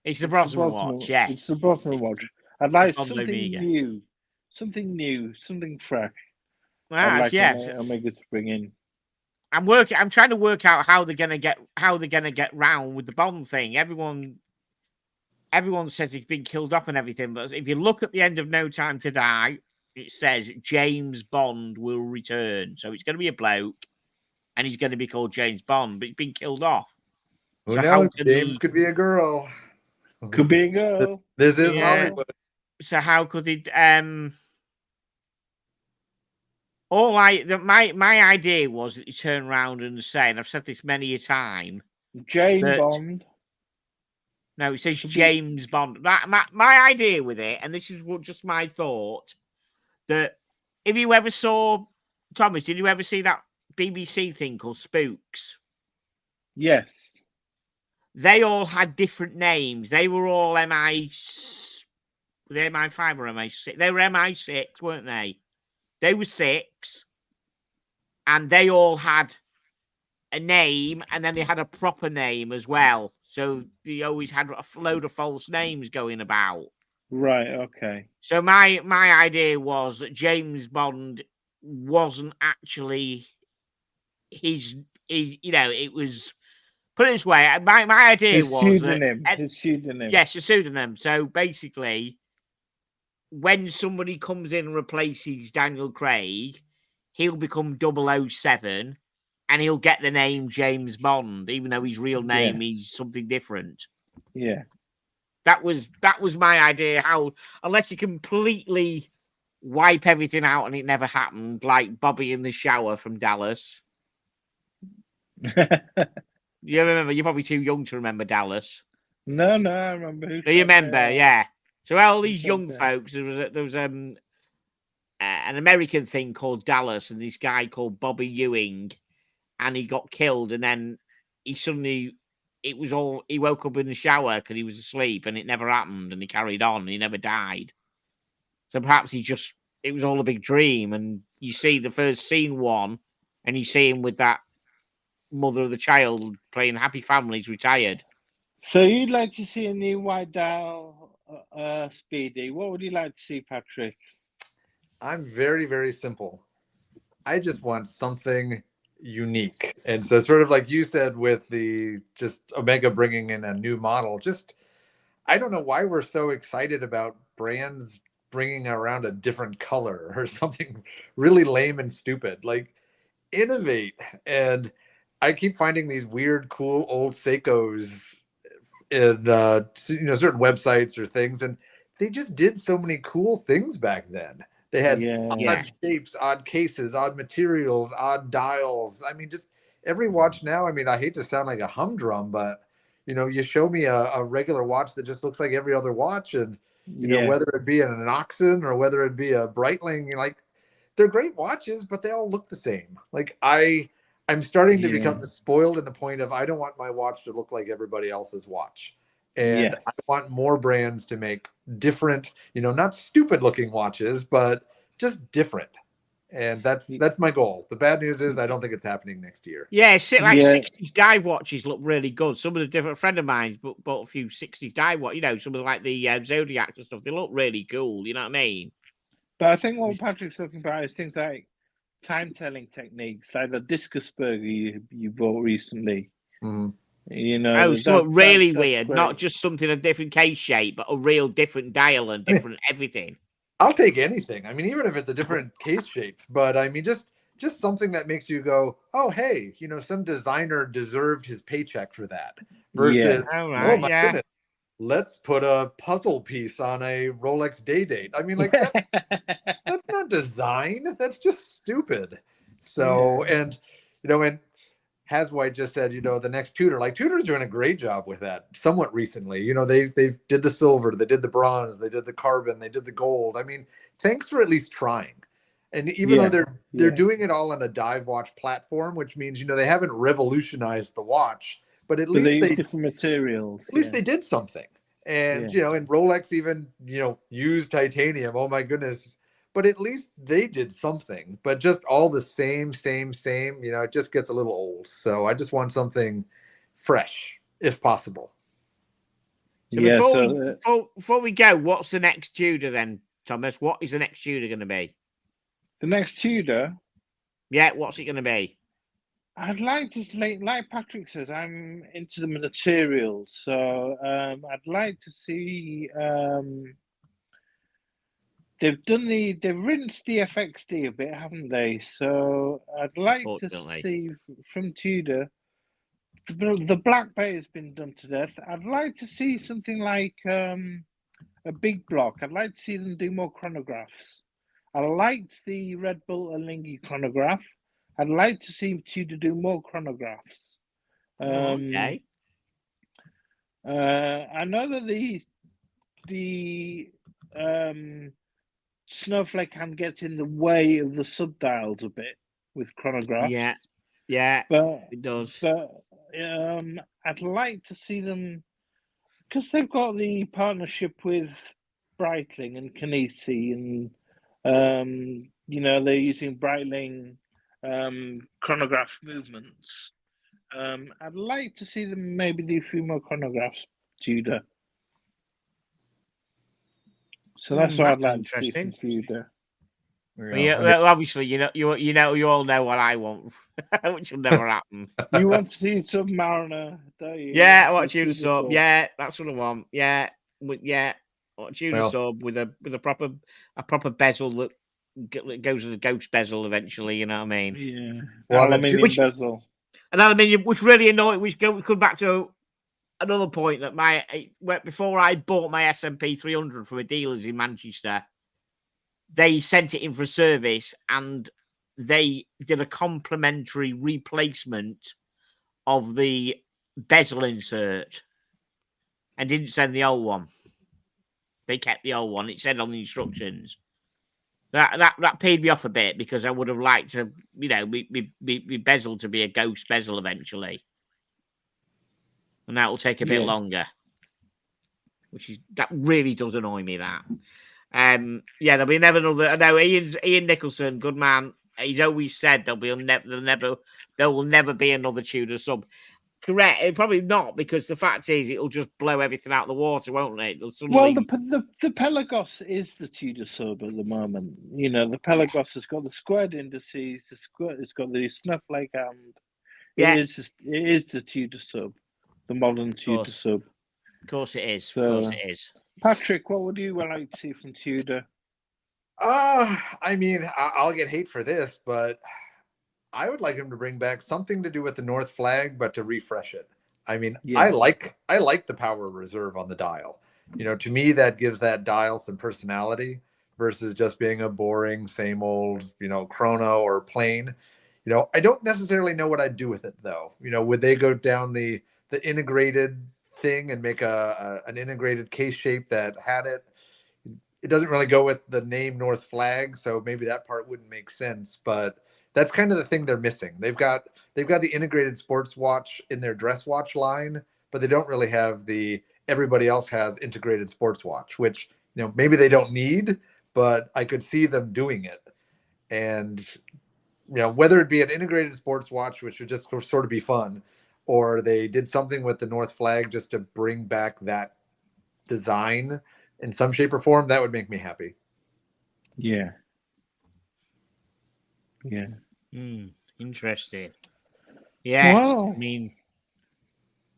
It's the Brosnan watch, yes. It's the Brosnan watch. I'd like something new. Something new. Something fresh. I'd like Omega to bring in. I'm trying to work out how they're gonna get round with the Bond thing. Everyone says he's been killed off and everything, but if you look at the end of No Time to Die, it says James Bond will return. So it's going to be a bloke, and he's going to be called James Bond, but he's been killed off. Who knows? James could be a girl. Could be a girl. This is Hollywood. So how could it? My idea was that you turn around and say, and I've said this many a time. Jane Bond. No, it says James Bond. My idea with it, and this is just my thought, that if you ever saw Thomas, did you ever see that BBC thing called Spooks? Yes. They all had different names. They were all MI5 or MI6. They were MI6, weren't they? They were 6, and they all had a name, and then they had a proper name as well. So they always had a load of false names going about. Right. Okay. So my idea was that James Bond wasn't actually his. It was. Put it this way, my idea His was pseudonym. that, His pseudonym. Yes, a pseudonym. So basically, when somebody comes in and replaces Daniel Craig, he'll become 007, and he'll get the name James Bond, even though his real name is something different. Yeah. That was my idea. How, unless you completely wipe everything out and it never happened, like Bobby in the Shower from Dallas. You remember? You're probably too young to remember Dallas. No, I remember. You remember, yeah. So all these young folks, there was an American thing called Dallas, and this guy called Bobby Ewing, and he got killed, and then he woke up in the shower because he was asleep, and it never happened, and he carried on, and he never died. So perhaps it was all a big dream, and you see the first scene 1, and you see him with that mother of the child playing Happy Families retired. So you'd like to see a new White Dial Speedy. What would you like to see, Patrick? I'm very, very simple. I just want something unique. And so sort of like you said with the just Omega bringing in a new model, I don't know why we're so excited about brands bringing around a different color or something really lame and stupid. Like, innovate. And I keep finding these weird, cool old Seikos in certain websites or things, and they just did so many cool things back then. They had odd shapes, odd cases, odd materials, odd dials. I mean, just every watch now. I mean, I hate to sound like a humdrum, but you show me a regular watch that just looks like every other watch, and whether it be an Oxen or whether it be a Breitling, like, they're great watches, but they all look the same. Like, I'm starting to become spoiled in the point of I don't want my watch to look like everybody else's watch. And I want more brands to make different, not stupid looking watches, but just different. And that's my goal. The bad news is I don't think it's happening next year. Yeah, 60s dive watches look really good. Some of the different friend of mine's bought a few 60s dive watches, some of like the Zodiacs and stuff. They look really cool. You know what I mean? But I think what Patrick's talking about is things like time-telling techniques, like the discus burger you bought recently. Mm-hmm. Something really weird, great. Not just something a different case shape, but a real different dial and different everything. I'll take anything. I mean, even if it's a different case shape, but I mean, just something that makes you go, oh, hey, some designer deserved his paycheck for that. Versus, oh my goodness, let's put a puzzle piece on a Rolex day date. I mean, like, that's not design. That's just stupid. So, and Haswhite just said, the next Tudor, like, Tudor's doing a great job with that somewhat recently. They did the silver, they did the bronze, they did the carbon, they did the gold. I mean, thanks for at least trying. And even though they're doing it all on a dive watch platform, which means, they haven't revolutionized the watch, but at least they use different materials. At least they did something. And, and Rolex even, used titanium. Oh my goodness. But at least they did something, but just all the same, it just gets a little old. So I just want something fresh, if possible. So before we go, what's the next Tudor then, Thomas? What is the next Tudor going to be? The next Tudor? Yeah, what's it going to be? I'd like to, like Patrick says, I'm into the materials. So I'd like to see... They've rinsed the FXD a bit, haven't they? So I'd like to see from Tudor, the Black Bay has been done to death. I'd like to see something like a a big block. I'd like to see them do more chronographs. I liked the Red Bull Alinghi chronograph. I'd like to see Tudor do more chronographs. Okay. I know that the snowflake hand gets in the way of the subdials a bit with chronographs. Yeah, but it does. But I'd like to see them, because they've got the partnership with Breitling and Kanisi, and they're using Breitling chronograph movements. I'd like to see them maybe do a few more chronographs, Tudor. So that's what I'd like to see from Tudor. Well, obviously, you all know what I want, which will never happen. You want to see Submariner, don't you? Yeah, I want Tudor sub. Yeah, that's what I want. Yeah, I want Tudor sub with a proper bezel that goes with a ghost bezel eventually. You know what I mean? Yeah. Well, aluminium bezel. An aluminium, which really annoyed. Which come back to another point that before I bought my SMP 300 from a dealers in Manchester, they sent it in for service and they did a complimentary replacement of the bezel insert and didn't send the old one. They kept the old one. It said on the instructions. That paid me off a bit because I would have liked to, be bezel to be a ghost bezel eventually. And that will take a bit longer. That really does annoy me, that. There'll be never another. I know Ian Nicholson, good man. He's always said there will never be another Tudor sub. Correct. Probably not, because the fact is it'll just blow everything out of the water, won't it? Well, the Pelagos is the Tudor sub at the moment. The Pelagos has got the squared indices. It's got the snowflake hand. Yeah, it is the Tudor sub, the modern Tudor sub. Of course it is. So, of course it is. Patrick, what would you like to see from Tudor? I mean, I'll get hate for this, but I would like him to bring back something to do with the North flag, but to refresh it. I mean, I like the power reserve on the dial. To me, that gives that dial some personality versus just being a boring, same old, chrono or plain. I don't necessarily know what I'd do with it though. Would they go down the integrated thing and make an integrated case shape that had it? It doesn't really go with the name North flag, so maybe that part wouldn't make sense, but that's kind of the thing they're missing. They've got the integrated sports watch in their dress watch line, but they don't really have everybody else has integrated sports watch, which maybe they don't need, but I could see them doing it. And whether it be an integrated sports watch, which would just sort of be fun, or they did something with the North flag just to bring back that design in some shape or form, that would make me happy. Yeah. Interesting. Yes. Wow. I mean,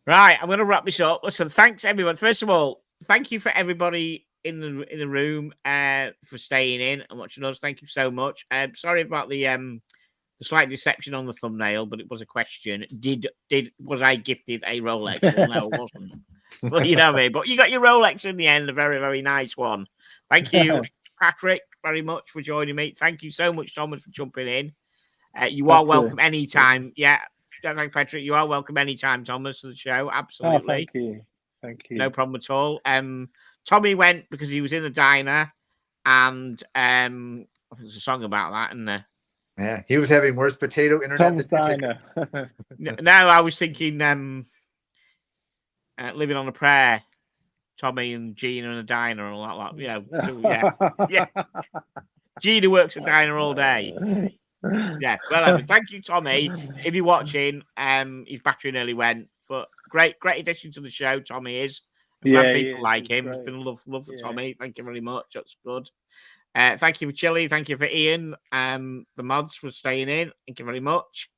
right. I'm going to wrap this up. Listen, thanks everyone. First of all, thank you for everybody in the room for staying in and watching us. Thank you so much. Sorry about the slight deception on the thumbnail, but it was a question. Was I gifted a Rolex? Well, no, I wasn't. Well, you know me. But you got your Rolex in the end, a very, very nice one. Thank you, Patrick, very much for joining me. Thank you so much, Thomas, for jumping in. You are welcome anytime. Yeah, thank Patrick. You are welcome anytime, Thomas, to the show. Absolutely. Thank you. No problem at all. Tommy went because he was in the diner, and I think there's a song about that, isn't there? Yeah, he was having worse potato internet. Tom's diner. No, I was thinking Living on a Prayer. Tommy and Gina in a diner and all that. So, yeah. Gina works a diner all day. Yeah. Well, thank you, Tommy. If you're watching, his battery nearly went, but great addition to the show. Tommy is. I'm glad people like him. It's been love for Tommy. Thank you very much. That's good. Thank you for Chili. Thank you for Ian. The mods for staying in. Thank you very much.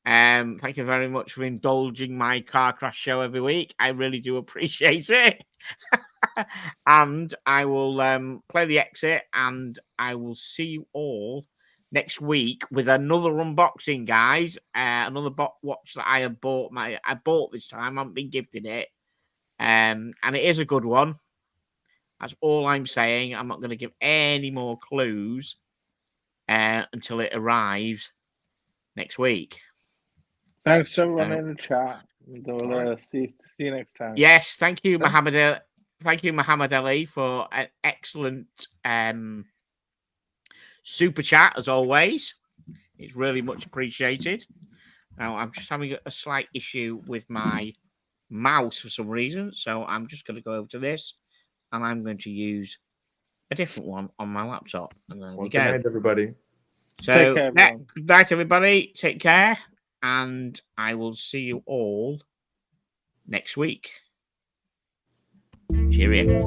Thank you very much for indulging my car crash show every week. I really do appreciate it. And I will play the exit, and I will see you all next week with another unboxing, guys. Another watch that I have bought. I bought this time. I haven't been gifted it. And it is a good one. That's all I'm saying. I'm not going to give any more clues until it arrives next week. Thanks to everyone in the chat. We'll see you next time. Yes, thank you, Muhammad. Thank you, Muhammad Ali, for an excellent super chat as always. It's really much appreciated. Now I'm just having a slight issue with my mouse for some reason, so I'm just going to go over to this, and I'm going to use a different one on my laptop. And there we go. Good night, everybody. So, Take care, everyone. Good night, everybody. Take care, and I will see you all next week. Cheerio.